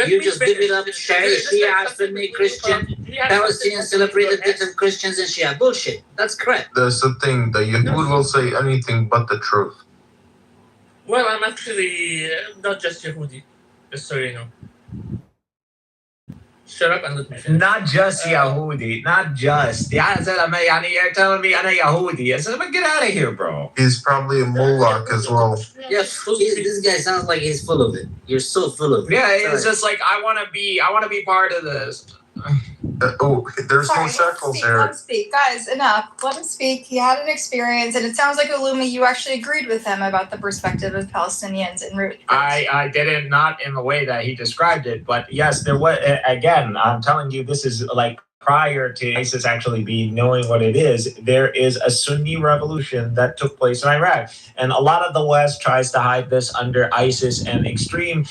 You just give it up, Shia, Sunni, Christian, Palestinians celebrated different Christians and Shia. Bullshit. That's correct. There's something the Yahud will say anything but the truth. Well, I'm actually not just Yehudi, just so you know. Shut up and let me finish. Not just Yahudi, not just. Yeah, you're telling me I'm a Yahudi. I said, get out of here, bro. He's probably a mullah as well. Yes, this guy sounds like he's full of it. You're so full of it. Yeah, it's just like I want to be part of this. There's no shekels there. Let him speak. Guys, enough. Let him speak. He had an experience, and it sounds like Ulumi, you actually agreed with him about the perspective of Palestinians en route. I did it not in the way that he described it, but yes, there was, again, I'm telling you, this is like prior to ISIS actually knowing what it is. There is a Sunni revolution that took place in Iraq, and a lot of the West tries to hide this under ISIS and extremism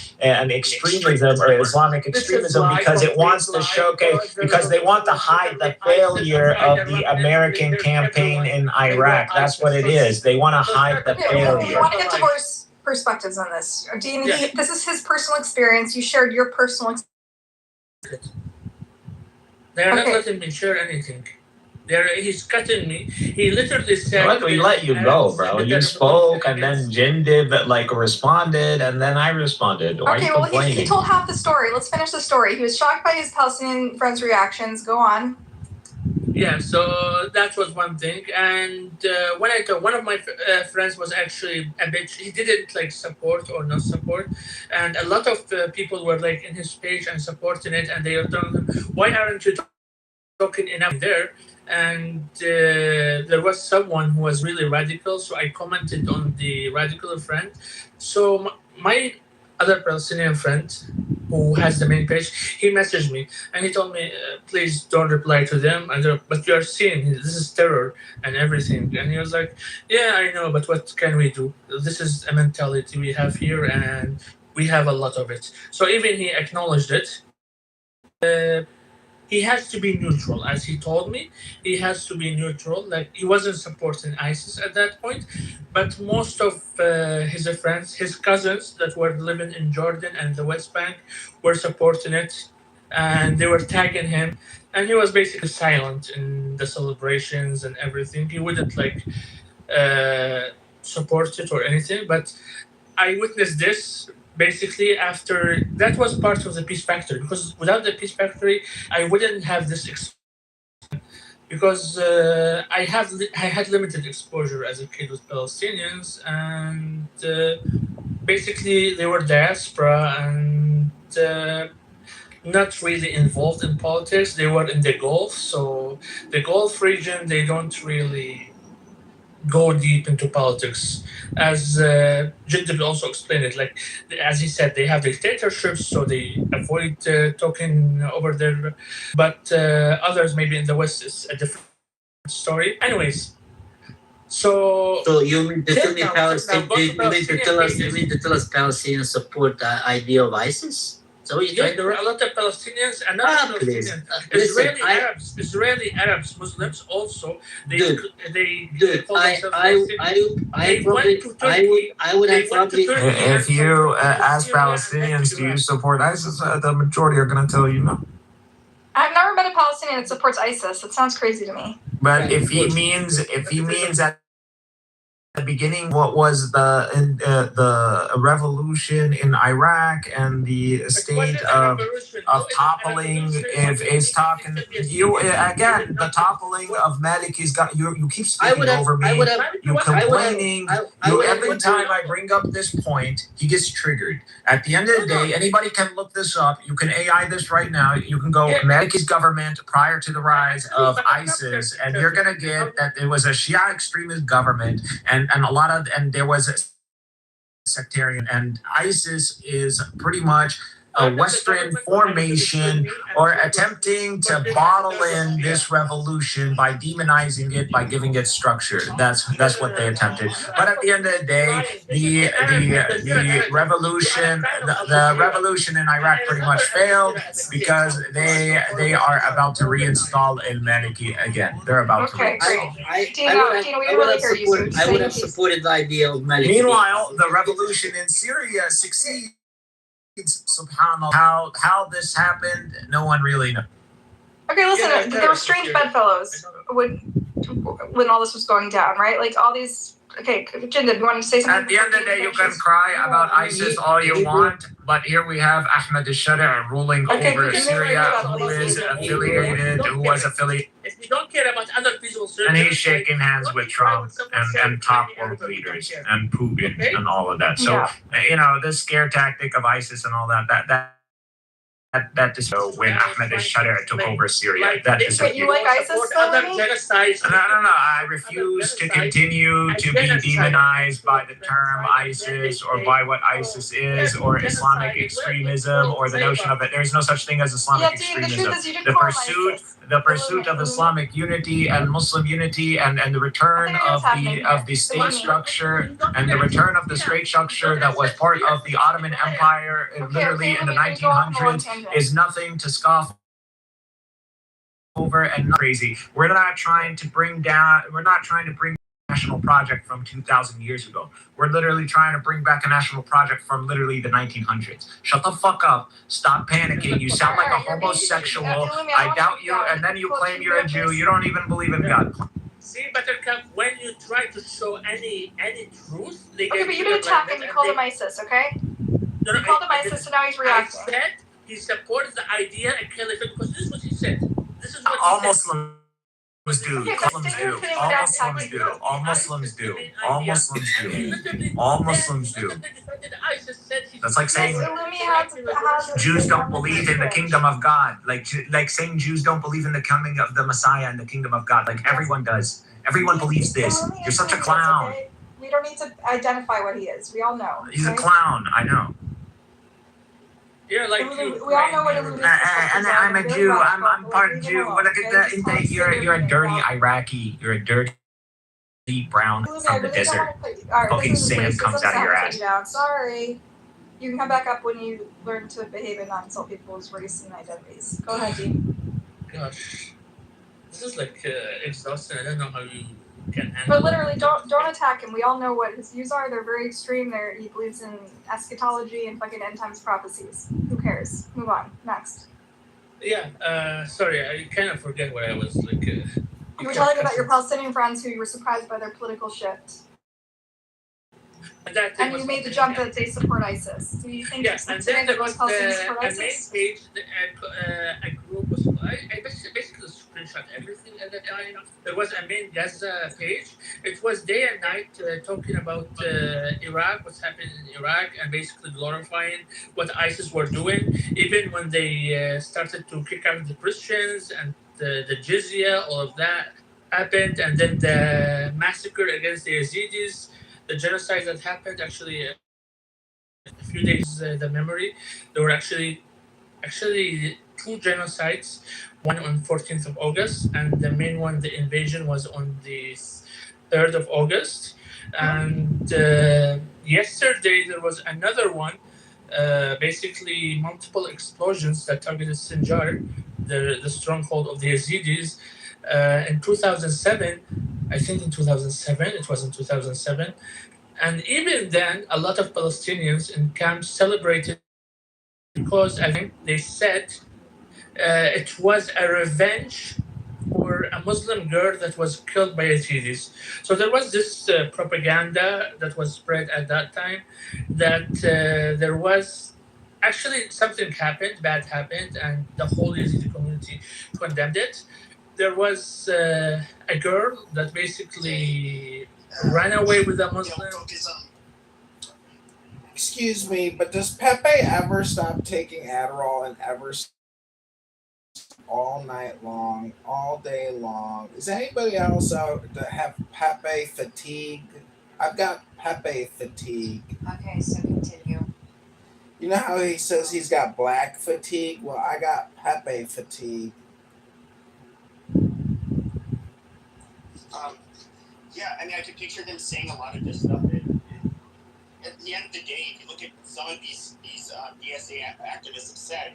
or Islamic extremism because it wants to showcase, because they want to hide the failure of the American campaign in Iraq. That's what it is. They want to hide the failure. We want to get divorce perspectives on this. Dean, this is his personal experience. You shared your personal experience. They're not letting me share anything. He's cutting me. He literally said. Look, we let you go, bro. You spoke, and then Jindib responded, and then I responded. Why are you complaining? He told half the story. Let's finish the story. He was shocked by his Palestinian friends' reactions. Go on. Yeah, so that was one thing, and when I told one of my friends was actually a bit, he didn't like support or not support, and a lot of people were like in his page and supporting it, and they were telling him, "Why aren't you talking enough there?" And there was someone who was really radical, so I commented on the radical friend. So my other Palestinian friend, who has the main page, he messaged me and he told me, "Please don't reply to them." But you are seeing this is terror and everything. And he was like, "Yeah, I know, but what can we do? This is a mentality we have here, and we have a lot of it." So even he acknowledged it. He has to be neutral, as he told me. He has to be neutral. Like he wasn't supporting ISIS at that point, but most of his friends, his cousins that were living in Jordan and the West Bank, were supporting it, and they were tagging him. And he was basically silent in the celebrations and everything. He wouldn't like support it or anything. But I witnessed this basically after that was part of the Peace Factory, because without the Peace Factory I wouldn't have this because I had limited exposure as a kid with Palestinians, and basically they were diaspora and not really involved in politics. They were in the Gulf, so the Gulf region, they don't really go deep into politics. As Jindal also explained it, like as he said, they have dictatorships, so they avoid talking over there. But others, maybe in the West, is a different story. Anyways, so you mean to tell me Palestinians support the idea of ISIS? So yeah, there were a lot of Palestinians and not Palestinians. Israeli Arabs, Muslims also. They call themselves I would have probably. If you ask Palestinians, do you support ISIS? The majority are going to tell you no. I've never met a Palestinian that supports ISIS. It sounds crazy to me. But if he means at the beginning, what was the revolution in Iraq and the state of toppling? If it's talking you again, the toppling of Maliki's got you keep speaking over me. You complaining. Every time I bring up this point, he gets triggered. At the end of the day, anybody can look this up. You can AI this right now. You can go Maliki's government prior to the rise of ISIS, and you're gonna get that it was a Shia extremist government, and there was a sectarian, and ISIS is pretty much a Western formation or attempting to bottle in this revolution by demonizing it, by giving it structure. That's what they attempted. But at the end of the day, the revolution in Iraq pretty much failed because they are about to reinstall El Maliki again. They're about to reinstall. I would have supported the idea of Maliki. Meanwhile, the revolution in Syria succeeds. Subhanallah, how this happened, no one really knows. Okay, listen, there were strange bedfellows when all this was going down, right? Like all these. Okay, Jindal, you want to say something? At the end of the day, you can cry about ISIS all you want, but here we have Ahmed al-Shari ruling over Syria, who was affiliated. If you don't care about other people's and he's shaking hands with Trump and top world leaders and Putin and all of that. So, this scare tactic of ISIS and all that just when Ahmed al-Shari took over Syria. That is Wait, you like ISIS? No. I refuse to continue to be demonized by the term ISIS or by what ISIS is or Islamic extremism or the notion of it. There is no such thing as Islamic extremism. The pursuit of Islamic unity and Muslim unity and the return of the state structure and the return of the state structure that was part of the Ottoman Empire literally in the 1900s is nothing to scoff over and not crazy. We're not trying to bring national project from 2,000 years ago. We're literally trying to bring back a national project from literally the 1900s. Shut the fuck up. Stop panicking. You sound like a homosexual. I doubt you. And then you claim you're a Jew. You don't even believe in God. See, Buttercup, when you try to show any truth, they Okay, get but you didn't attack him. You called him ISIS, okay? No, You called him ISIS, so now he's reacting. I said he supports the idea of caliphate because this is what he said. This is what All he said. Muslims do. Okay, Muslims but do. stay All with Muslims that do. tactic. All Muslims do. All Muslims do. Literally, All Muslims do. ISIS said he- That's like saying Illumi has Jews don't believe in the kingdom of God. Like saying Jews don't believe in the coming of the Messiah and the kingdom of God. Like everyone does. Everyone believes this. Illumi You're such a is clown. okay? We don't need to identify what he is. We all know. He's a right? clown. I know. You're like Illumi- you. we all know what Illumi is. And I'm a Jew. I'm part Leave him Jew. alone, What okay? you're a dirty Iraqi. You're a dirty brown Illumi, I from the really don't desert. want to put, all right, Fucking this is sand racism, comes so out of I your have to ass. take you down. Sorry. You can come back up when you learn to behave and not insult people's race and identities. Go ahead, Dean. Gosh, this is like exhausting. I don't know how you can handle. But literally, don't attack him. We all know what his views are. They're very extreme. He believes in eschatology and fucking end times prophecies. Who cares? Move on. Next. Yeah. Sorry, I kind of forget what I was like. You were telling about your Palestinian friends who you were surprised by their political shift. And you made the jump that they support ISIS. Do you think Yes, and then there was Palestinians support a main ISIS? page, a group was, I basically screenshot everything at the time. There was a main Gaza page. It was day and night talking about Iraq, what's happening in Iraq, and basically glorifying what ISIS were doing. Even when they started to kick out the Christians and the jizya, all of that happened. And then the massacre against the Yazidis, the genocide that happened actually a few days the memory there were actually two genocides, one on 14th of August and the main one, the invasion, was on the 3rd of August. And yesterday there was another one, basically multiple explosions that targeted Sinjar, the stronghold of the Yazidis, in 2007. I think in 2007, it was in 2007. And even then, a lot of Palestinians in camps celebrated because I think they said it was a revenge for a Muslim girl that was killed by Yazidis. So there was this propaganda that was spread at that time that there was actually something bad happened, and the whole Yazidi community condemned it. There was a girl that basically ran away with a Muslim. Excuse me, but does Pepe ever stop taking Adderall and ever all night long, all day long? Is anybody else out that have Pepe fatigue? I've got Pepe fatigue. Okay, so continue. You know how he says he's got black fatigue? Well, I got Pepe fatigue. Yeah, I mean, I can picture them saying a lot of this stuff. At the end of the day, if you look at some of these DSA activists have said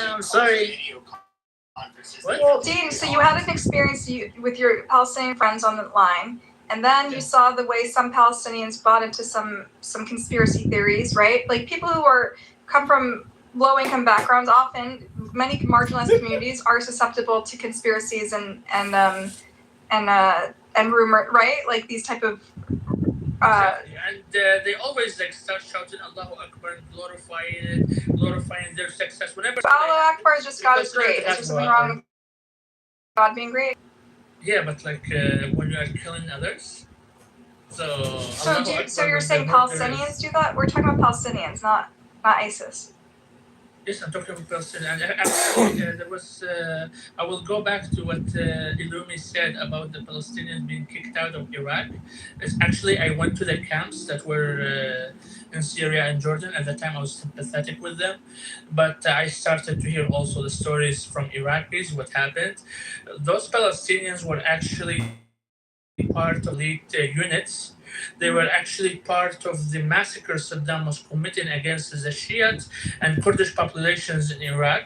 I'm sorry. video conferences. What? Well, Dean, so you had an experience with your Palestinian friends on the line, and then you saw the way some Palestinians bought into some conspiracy theories, right? Like people who come from low-income backgrounds, often many marginalized communities are susceptible to conspiracies and rumor, right? Like these type of. And they always like start shouting Allahu Akbar, glorifying their success. Whenever Allah Akbar is just God is great. Is there Because- something wrong with God being great? Yeah, but like when you are killing others. So Allahu Akbar So you're is saying the word there is. Palestinians do that? We're talking about Palestinians, not ISIS. Yes, I'm talking about Palestine. And actually, there was. I will go back to what Illumi said about the Palestinians being kicked out of Iraq. It's actually, I went to the camps that were in Syria and Jordan. At the time, I was sympathetic with them, but I started to hear also the stories from Iraqis. What happened? Those Palestinians were actually part of elite units They were actually part of the massacre Saddam was committing against the Shiite and Kurdish populations in Iraq.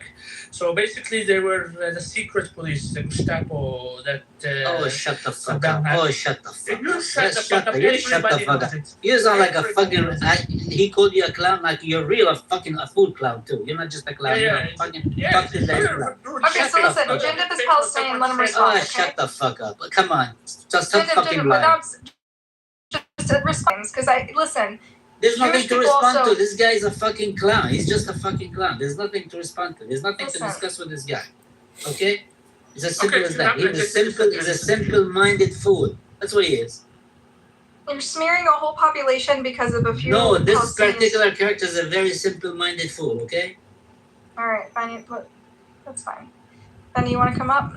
So basically, they were the secret police, the Gestapo that. Oh, shut the fuck Saddam up. had. Oh, shut the fuck up. You shut the Just fuck up. You shut the Everybody fuck knows up. it. You sound like a Everybody fucking. knows it. He called you a clown, like you're real, a food clown too. You're not just a clown. You're a fucking fucking clown. Okay, so listen, Jindib is Palestinian. Let him Oh, respond. Okay? shut the fuck up. Come on. Just Jindib, fucking lie. just respond, because listen. There's nothing Jewish to people respond also- to. This guy is a fucking clown. He's just a fucking clown. There's nothing to respond to. There's nothing Listen. to discuss with this guy. Okay? It's as simple Okay, as that. I'm He's a simple-minded fool. That's what he is. You're smearing a whole population because of a few. No, this Palestinians. particular character is a very simple-minded fool, okay? All right, fine. That's fine. Benny, you want to come up?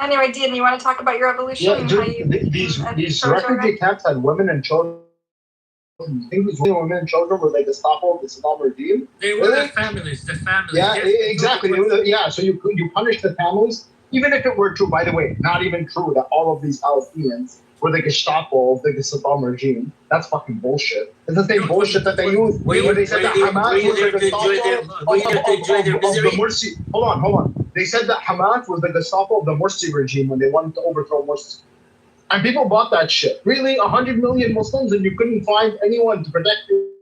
Anyway, Dean, you want to talk about your evolution? Yeah, and how dude, you, these refugee camps had women and children. You think these women and children were like the Gestapo of the Saddam regime? They were Really? the families. Yeah, Yes, exactly. Yeah, so you punish the families, even if it were true. By the way, not even true that all of these Palestinians were the Gestapo of the Saddam regime. That's fucking bullshit. It's the same bullshit that they use when they said that Hamas was the Gestapo of the Morsi. Hold on. They said that Hamas was the Gestapo of the Morsi regime when they wanted to overthrow Morsi. And people bought that shit. Really, 100 million Muslims, and you couldn't find anyone to protect you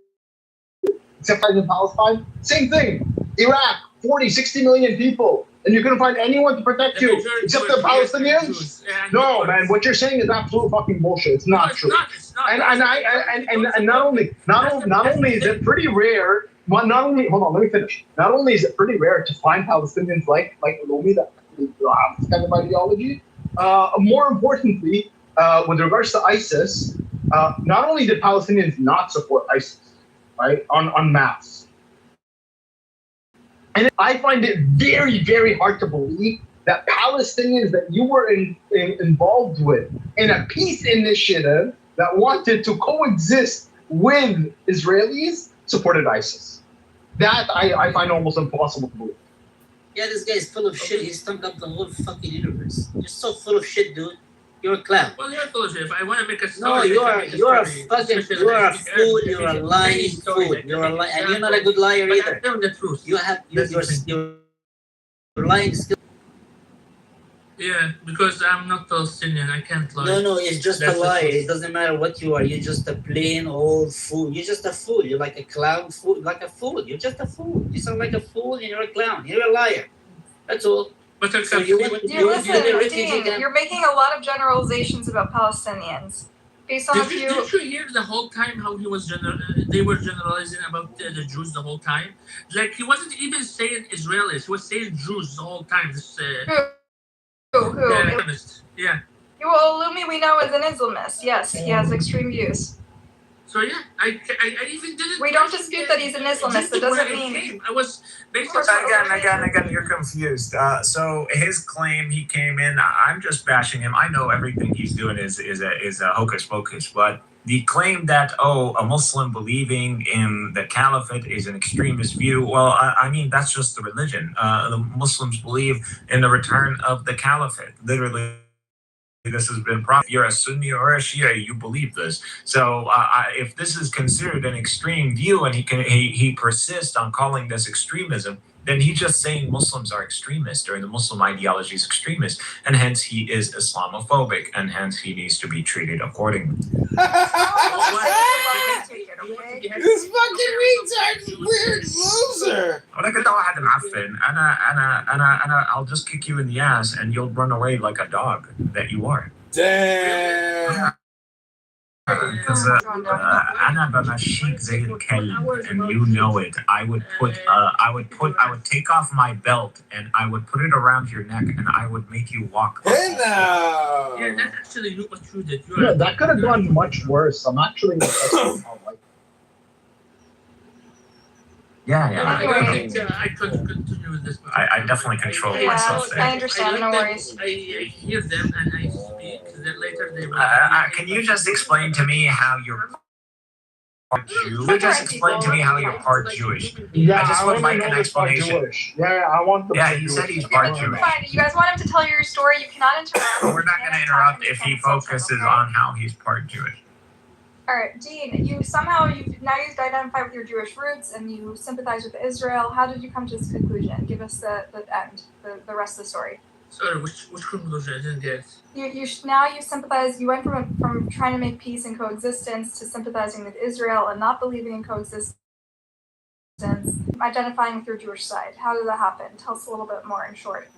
except in Palestine? Same thing. Iraq, 40, 60 million people, and you couldn't find anyone to protect you except the Palestinians? No, man, what you're saying is absolute fucking bullshit. It's not true. It's not. And not only is it pretty rare. Well, not only, hold on, let me finish. Not only is it pretty rare to find Palestinians like Lumi that have this kind of ideology, more importantly, with regards to ISIS, not only did Palestinians not support ISIS, right, en masse, and I find it very, very hard to believe that Palestinians that you were involved with in a peace initiative that wanted to coexist with Israelis supported ISIS. That I find almost impossible to believe. Yeah, this guy is full of shit. He stunk up the whole fucking universe. You're so full of shit, dude. You're a clown. Well, you're full of shit. If I want to make a No, story, you're a fool. You're a lying fool. And you're not a good liar either. I'm telling the truth. You're lying still. Yeah, because I'm not Palestinian. I can't lie. No, it's just a That's lie. the truth. It doesn't matter what you are. You're just a plain old fool. You're just a fool. You're like a clown fool. Like a fool. You're just a fool. You sound like a fool and you're a clown. You're a liar. That's all. But I So can't you see went- what Yeah, you- listen, the refugee Dean, camp- you're making a lot of generalizations about Palestinians based on a few. Did you hear the whole time how he was they were generalizing about the Jews the whole time? Like he wasn't even saying Israelis. He was saying Jews the whole time. This Who? yeah. Well, Lumi, we know, is an Islamist. Yes, he has extreme views. So yeah, I even didn't. We don't dispute that he's an Islamist. It doesn't mean. I was basically. Again, you're confused. So his claim he came in, I'm just bashing him. I know everything he's doing is a hocus pocus, but the claim that a Muslim believing in the caliphate is an extremist view. Well, I mean that's just the religion. The Muslims believe in the return of the caliphate. Literally. This has been proven. You're a Sunni or a Shia, you believe this. So if this is considered an extreme view and he persists on calling this extremism, then he's just saying Muslims are extremists or the Muslim ideology is extremist, and hence he is Islamophobic, and hence he needs to be treated accordingly. This fucking retard weird loser. I'll just kick you in the ass and you'll run away like a dog that you are. Damn. Because أنا بمشيك زي الكلب, and you know it. I would take off my belt and I would put it around your neck and I would make you walk. Hey now. Yeah, that's actually what you did. Yeah, that could have gone much worse. I'm actually impressed with how like. Anyway. I couldn't continue with this. I definitely control Yeah, myself there. I understand. No worries. I hear them and I speak. Then later they will. Can you just explain to me how your part Jew. You just explain to me how you're part Jewish. Yeah, I just would wanna like know an this part explanation. Jewish. Yeah, I want the Yeah, part he Jewish. said he's Okay, part okay, Jewish. fine. You guys want him to tell you your story? You cannot interrupt. We're not going to interrupt if he focuses on how he's part Jewish. All right, Dean. You identify with your Jewish roots and you sympathize with Israel. How did you come to this conclusion? Give us the end, the rest of the story. Sorry, which conclusion? I didn't get. You sympathize. You went from trying to make peace and coexistence to sympathizing with Israel and not believing in coexistence, identifying with your Jewish side. How did that happen? Tell us a little bit more in short.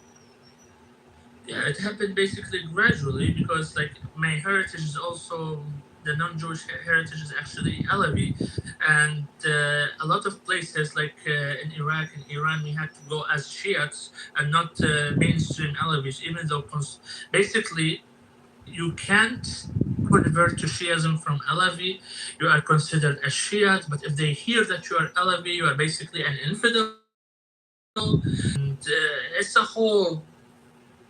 Yeah, it happened basically gradually because like my heritage is also the non-Jewish heritage is actually Alawi, and a lot of places like in Iraq and Iran we had to go as Shiites and not mainstream Alawis, even though basically you can't convert to Shiism from Alawi. You are considered a Shiite, but if they hear that you are Alawi, you are basically an infidel. And it's a whole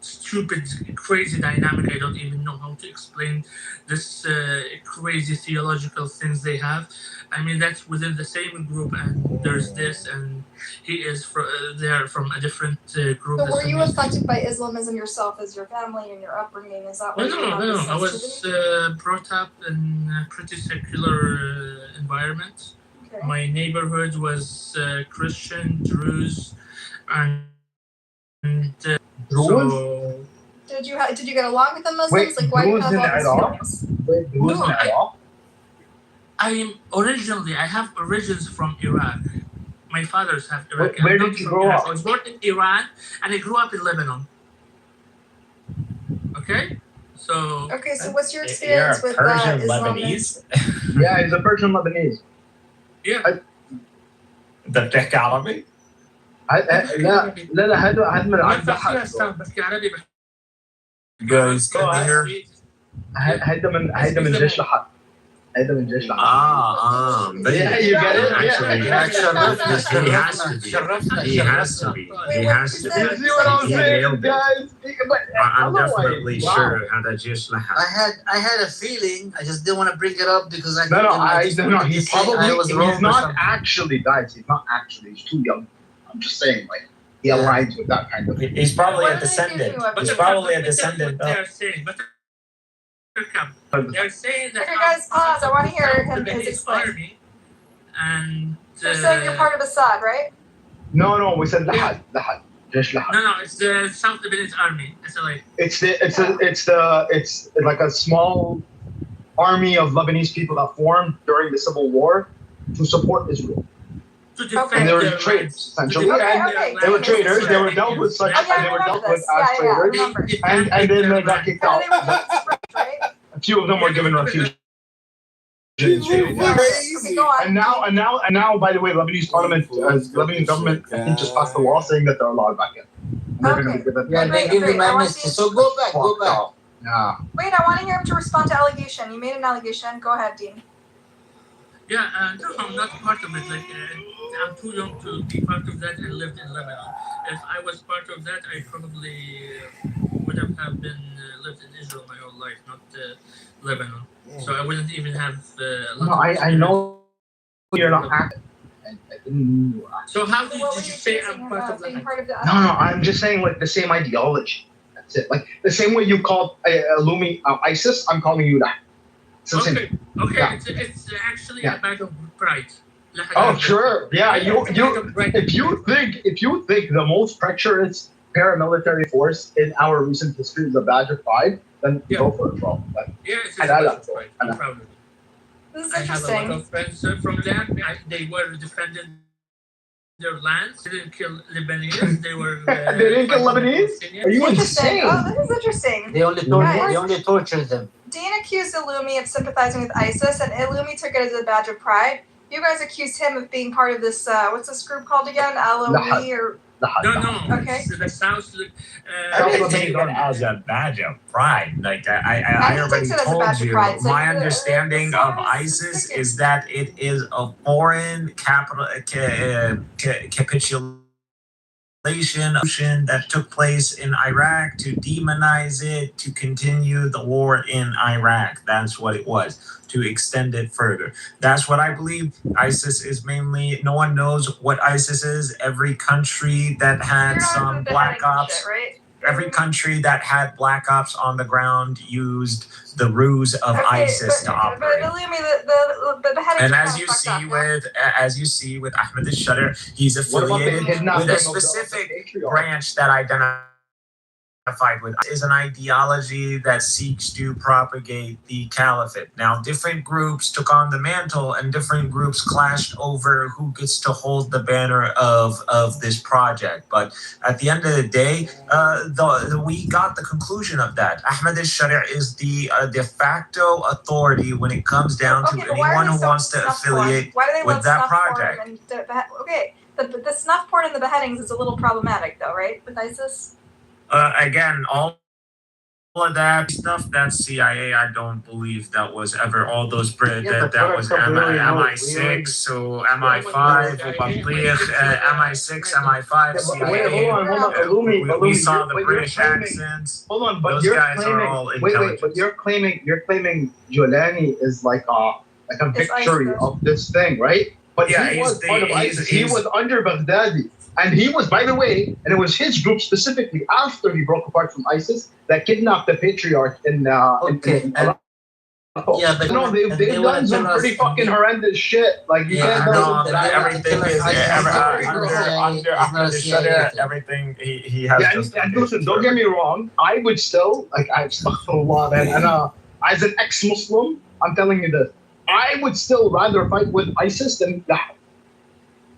stupid, crazy dynamic. I don't even know how to explain this crazy theological things they have. I mean, that's within the same group, and there's this, and he is they're from a different group. So were you affected by Islamism yourself as your family and your upbringing? Is that what No. I was brought up in a pretty secular environment. Okay. My neighborhood was Christian, Druze, and so. Did you get along with the Muslims? Wait, like why do you Druze have in all Iraq? these Wait, Druze in Iraq? I have origins from Iraq. My fathers have Iraq. Where did you grow up? I was born in Iran and I grew up in Lebanon. Okay? So Okay, so what's your experience with Persian Islamic? Lebanese? Yeah, he's a Persian Lebanese. yeah. ده بتحكي عربي؟ لا هذا من ما عند فيها حد. استاذ بحكي عربي Guys, go ahead. هيدا من جيش لحد. هيدا من جيش لحد. Yeah, you get it? Actually, Yeah. he has to be. He has to be. He has to You be. see what I'm He saying, nailed it. guys? But I'm otherwise, definitely wow. sure هذا جيش لحد. I had a feeling. I just didn't want to bring it up because I No, just wanted to he's say I probably, was wrong he's or not something. actually, guys, he's not actually, he's too young. I'm just saying, like, he aligns with that kind of. He's probably Why a don't they give descendant. you a- He's probably a descendant. They're saying, but they're saying that. Okay, guys, pause. I want to hear him his Lebanese explain. army, and You're saying you're part of Assad, right? No, we said lahad, lahad, جيش lahad. no, it's the South Lebanese army. SLA. It's like a small army of Lebanese people that formed during the Civil War to support Israel. To defend And they were their traders, rights. essentially. Okay, And okay. they were traders. They were dealt with such. Oh, yeah, I they were dealt remember with this. as Yeah, I traders. remember. And then they got kicked And out. they were released, right? A few of them were given refuge. Okay, go on. And now, by the way, Lebanese parliament, Lebanese government, I think just passed a law saying that they're allowed back in. They're going to be given. Yeah, they give him I want amnesty. to- So go back. Yeah. Wait, I want to hear him to respond to allegation. You made an allegation. Go ahead, Dean. Yeah, no, I'm not part of it. Like, I'm too young to be part of that and lived in Lebanon. If I was part of that, I probably would have been lived in Israel my whole life, not Lebanon. So I wouldn't even have. No, I know you're not acting. So how So did what were you you say accusing I'm him part of of being that? part of the? No, I'm just saying like the same ideology. That's it. Like the same way you called Lumi ISIS, I'm calling you that. It's the same. Okay, Yeah. it's actually Yeah. a badge of pride. Oh sure, yeah. It's a badge of pride. If you think the most treacherous paramilitary force in our recent history is a badge of pride, then Yeah. go for it, bro. Like, Yeah, it's a I badge like of it. pride. I I'm like proud of it. This is I have a lot interesting. of friends from that. They were defending their lands. They didn't kill Lebanese. They were. They didn't kill Lebanese? Palestinians. Are you Interesting. insane? Oh, this is interesting. They only torture them. Dean accused Illumi of sympathizing with ISIS, and Illumi took it as a badge of pride. You guys accused him of being part of this. What's this group called again? LOE or? No. Okay. It's the South. I didn't take it as a badge of pride. Like I he already takes it as a told badge of you, pride, so my the- understanding the of South is ISIS sticking. is that it is a foreign capitulation that took place in Iraq to demonize it, to continue the war in Iraq. That's what it was, to extend it further. That's what I believe. ISIS is mainly, no one knows what ISIS is. Every country that had some black ops, shit, right? every country that had black ops on the ground used the ruse of ISIS to operate. But believe me, the beheadings And are as kinda you fucked see up, yeah. with Ahmed al-Shader, he's What about the affiliated kidnapping with a of the specific patriarch? branch that identified with is an ideology that seeks to propagate the caliphate. Now, different groups took on the mantle and different groups clashed over who gets to hold the banner of this project. But at the end of the day, we got the conclusion of that. Ahmed al-Sharia is the de facto authority when it comes down to anyone who wants to affiliate with that project. Okay, the snuff porn and the beheadings is a little problematic, though, right, with ISIS? Again, all of that stuff, that's CIA. I don't believe that was ever all those that was MI6 so MI5 MI6 MI5 CIA. We saw the British accents. Hold on, but Those you're guys claiming, are all wait, intelligent. but you're claiming Jolani is like a victory of this thing, right? But Yeah, he was part of ISIS. He was under Baghdadi. And he was, by the way, and it was his group specifically after he broke apart from ISIS that kidnapped the patriarch in Yeah, but no, they've done some pretty fucking horrendous shit. Like you can't tell everything is under Ahmed al-Sharia. Everything he has. Yeah, and listen, don't get me wrong. I would still astaghfirullah, man. And as an ex-Muslim, I'm telling you this. I would still rather fight with ISIS than Lahad.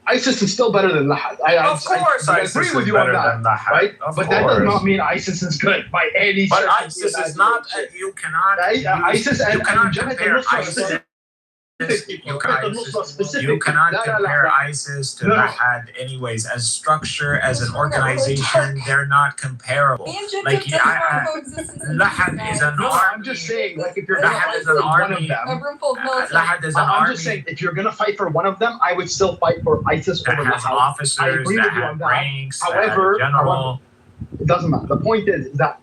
ISIS is still better than Lahad. Of course, I agree with you on that, right? But that does not mean ISIS is good by any stretch. But ISIS is not. You cannot. ISIS and compare ISIS. You cannot compare ISIS to Lahad anyways. As structure, as an organization, they're not comparable. Like Lahad is an army. I'm just saying, like if you're Lahad is an army. Lahad is an army. I'm just saying, if you're gonna fight for one of them, I would still fight for ISIS over Lahad. Has Lahad. officers, I agree with you on that. Ranks, however, general. It doesn't matter. The point is that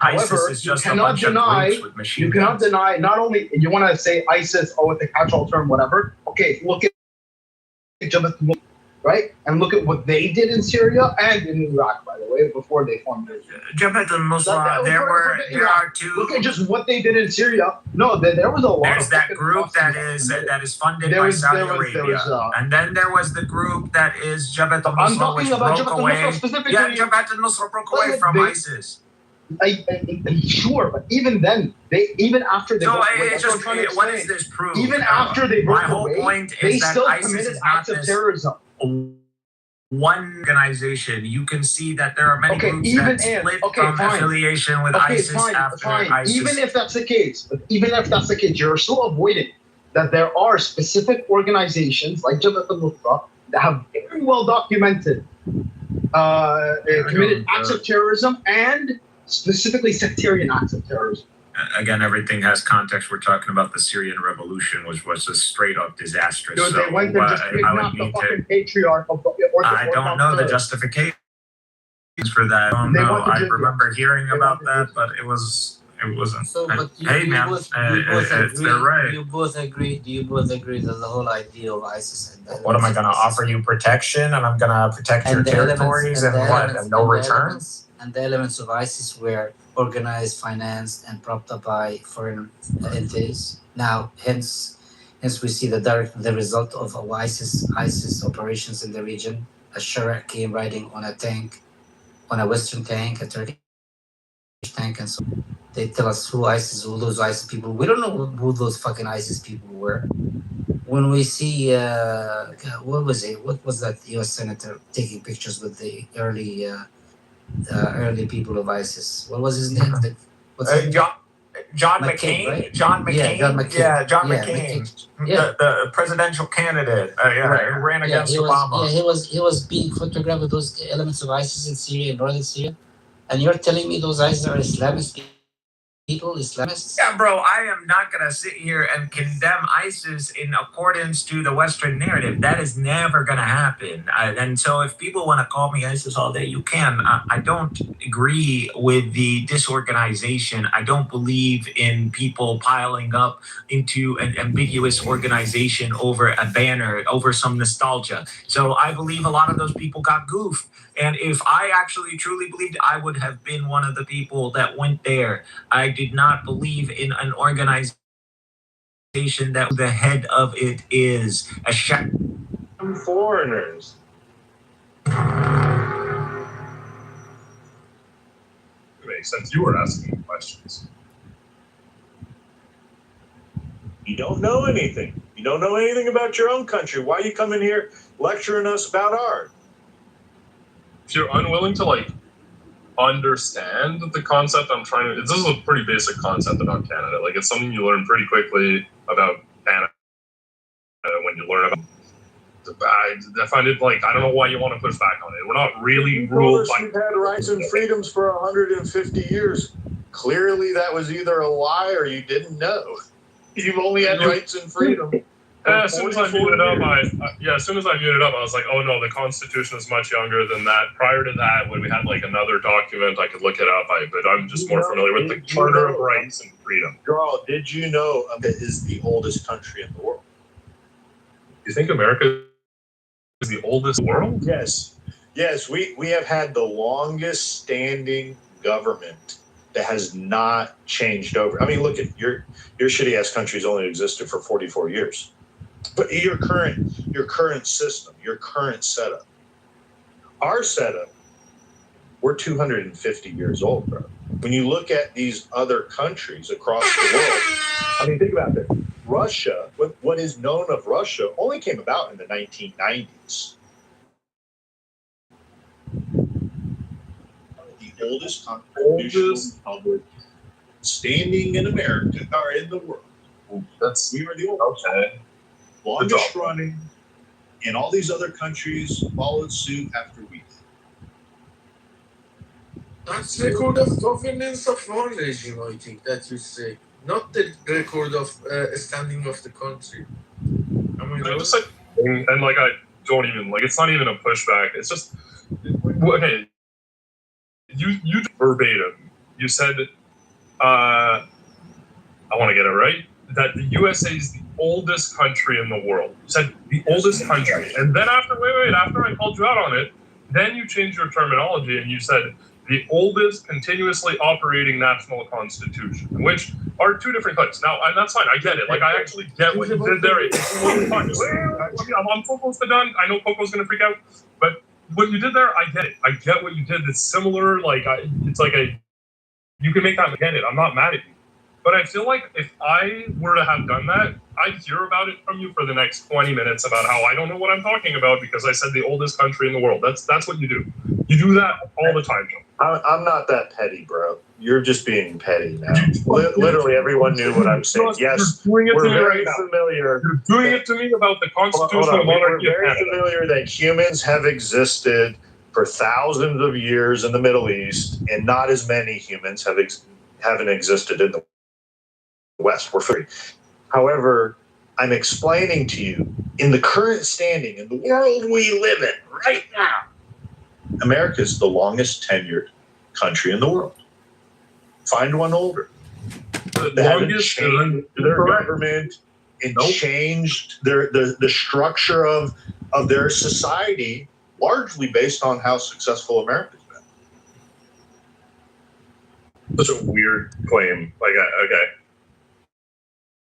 ISIS however, is just you cannot deny. You cannot deny. Not only you want to say ISIS, it's a catch-all term, whatever. Okay, look at Jabhat, right, and look at what they did in Syria and in Iraq, by the way, before they formed it. Jabhat al-Nusra. There are two. Look at just what they did in Syria. No, there was a lot. There's that group that is funded by Saudi Arabia, and then there was the group that is Jabhat al-Nusra, which broke away. Yeah, Jabhat al-Nusra broke away from ISIS. Sure, but even then, even after they what is this proof? Even after they broke away, point is they that still ISIS committed is not acts of terrorism. One organization. You can see that there are many groups that split from affiliation with ISIS after ISIS. Even if that's the case, you're still avoiding that there are specific organizations like Jabhat al-Nusra that have very well documented committed acts of terrorism and specifically sectarian acts of terrorism. Again, everything has context. We're talking about the Syrian revolution, which was a straight up disastrous. Dude, they went and just kidnapped the fucking patriarch of the I don't know the justification for that. I don't know. I remember hearing about that, but it wasn't. So, but hey, man, they're right. Do you both agree that the whole idea of ISIS and what am I going to offer you protection, and I'm going to protect your territories and no return? And the elements of ISIS were organized, financed, and propped up by foreign entities. Now, hence we see the result of ISIS operations in the region. A Shara came riding on a Western tank, a Turkish tank, and so they tell us who those ISIS people. We don't know who those fucking ISIS people were. When we see, what was that U.S. senator taking pictures with the early people of ISIS? What was his name? John McCain, right? John McCain. The presidential candidate. Who ran against Obama. He was being photographed with those elements of ISIS in Syria, in northern Syria, and you're telling me those ISIS are Islamists Islamists. Yeah, bro, I am not going to sit here and condemn ISIS in accordance to the Western narrative. That is never going to happen. And so if people want to call me ISIS all day, you can. I don't agree with the disorganization. I don't believe in people piling up into an ambiguous organization over a banner, over some nostalgia. So I believe a lot of those people got goofed. And if I actually truly believed, I would have been one of the people that went there. I did not believe in an organization that the head of it is a Foreigners. It makes sense. You were asking questions. You don't know anything. You don't know anything about your own country. Why are you coming here lecturing us about ours? If you're unwilling to like understand the concept I'm trying to, this is a pretty basic concept about Canada. Like it's something you learn pretty quickly about Canada when you learn about. I find it like I don't know why you want to push back on it. We're not really ruled by. We've had rights and freedoms for 150 years. Clearly, that was either a lie or you didn't know. You've only had rights and freedom. As soon as I muted up, as soon as I muted up, I was like, oh no, the Constitution is much younger than that. Prior to that, when we had like another document, I could look it up. But I'm just more familiar with the Charter of Rights and Freedom. Girl, did you know it is the oldest country in the world? You think America is the oldest in the world? Yes. Yes, we have had the longest standing government that has not changed over. I mean, look at your shitty ass country's only existed for 44 years. But your current system, your current setup, our setup, we're 250 years old, bro. When you look at these other countries across the world, I mean, think about this. Russia, what is known of Russia, only came about in the 1990s. The oldest constitutional republic standing in America or in the world. We were the oldest. Okay. Longest running, and all these other countries followed suit after we did. That's record of governance of one regime, I think, that you say. Not the record of standing of the country. I mean, just like, and like I don't even like. It's not even a pushback. It's just okay. You verbatim. You said, I want to get it right. That the USA is the oldest country in the world. You said the oldest country, and then after I called you out on it, then you changed your terminology and you said the oldest continuously operating national constitution, which are two different things. Now, and that's fine. I get it. Like, I actually get what you did there. I'm so close to done. I know Coco's going to freak out, but what you did there, I get it. I get what you did. It's similar. Like, it's like you can make that. I get it. I'm not mad at you. But I feel like if I were to have done that, I'd hear about it from you for the next 20 minutes about how I don't know what I'm talking about because I said the oldest country in the world. That's what you do. You do that all the time, Joe. I'm not that petty, bro. You're just being petty now. Literally, everyone knew what I'm saying. Yes, we're very familiar. You're doing it to me about the constitutional monarchy. We're very familiar that humans have existed for thousands of years in the Middle East, and not as many humans haven't existed in the West. We're free. However, I'm explaining to you, in the current standing, in the world we live in right now, America is the longest tenured country in the world. Find one older. They haven't changed their government and changed the structure of their society, largely based on how successful America's been. Such a weird claim. Like, okay.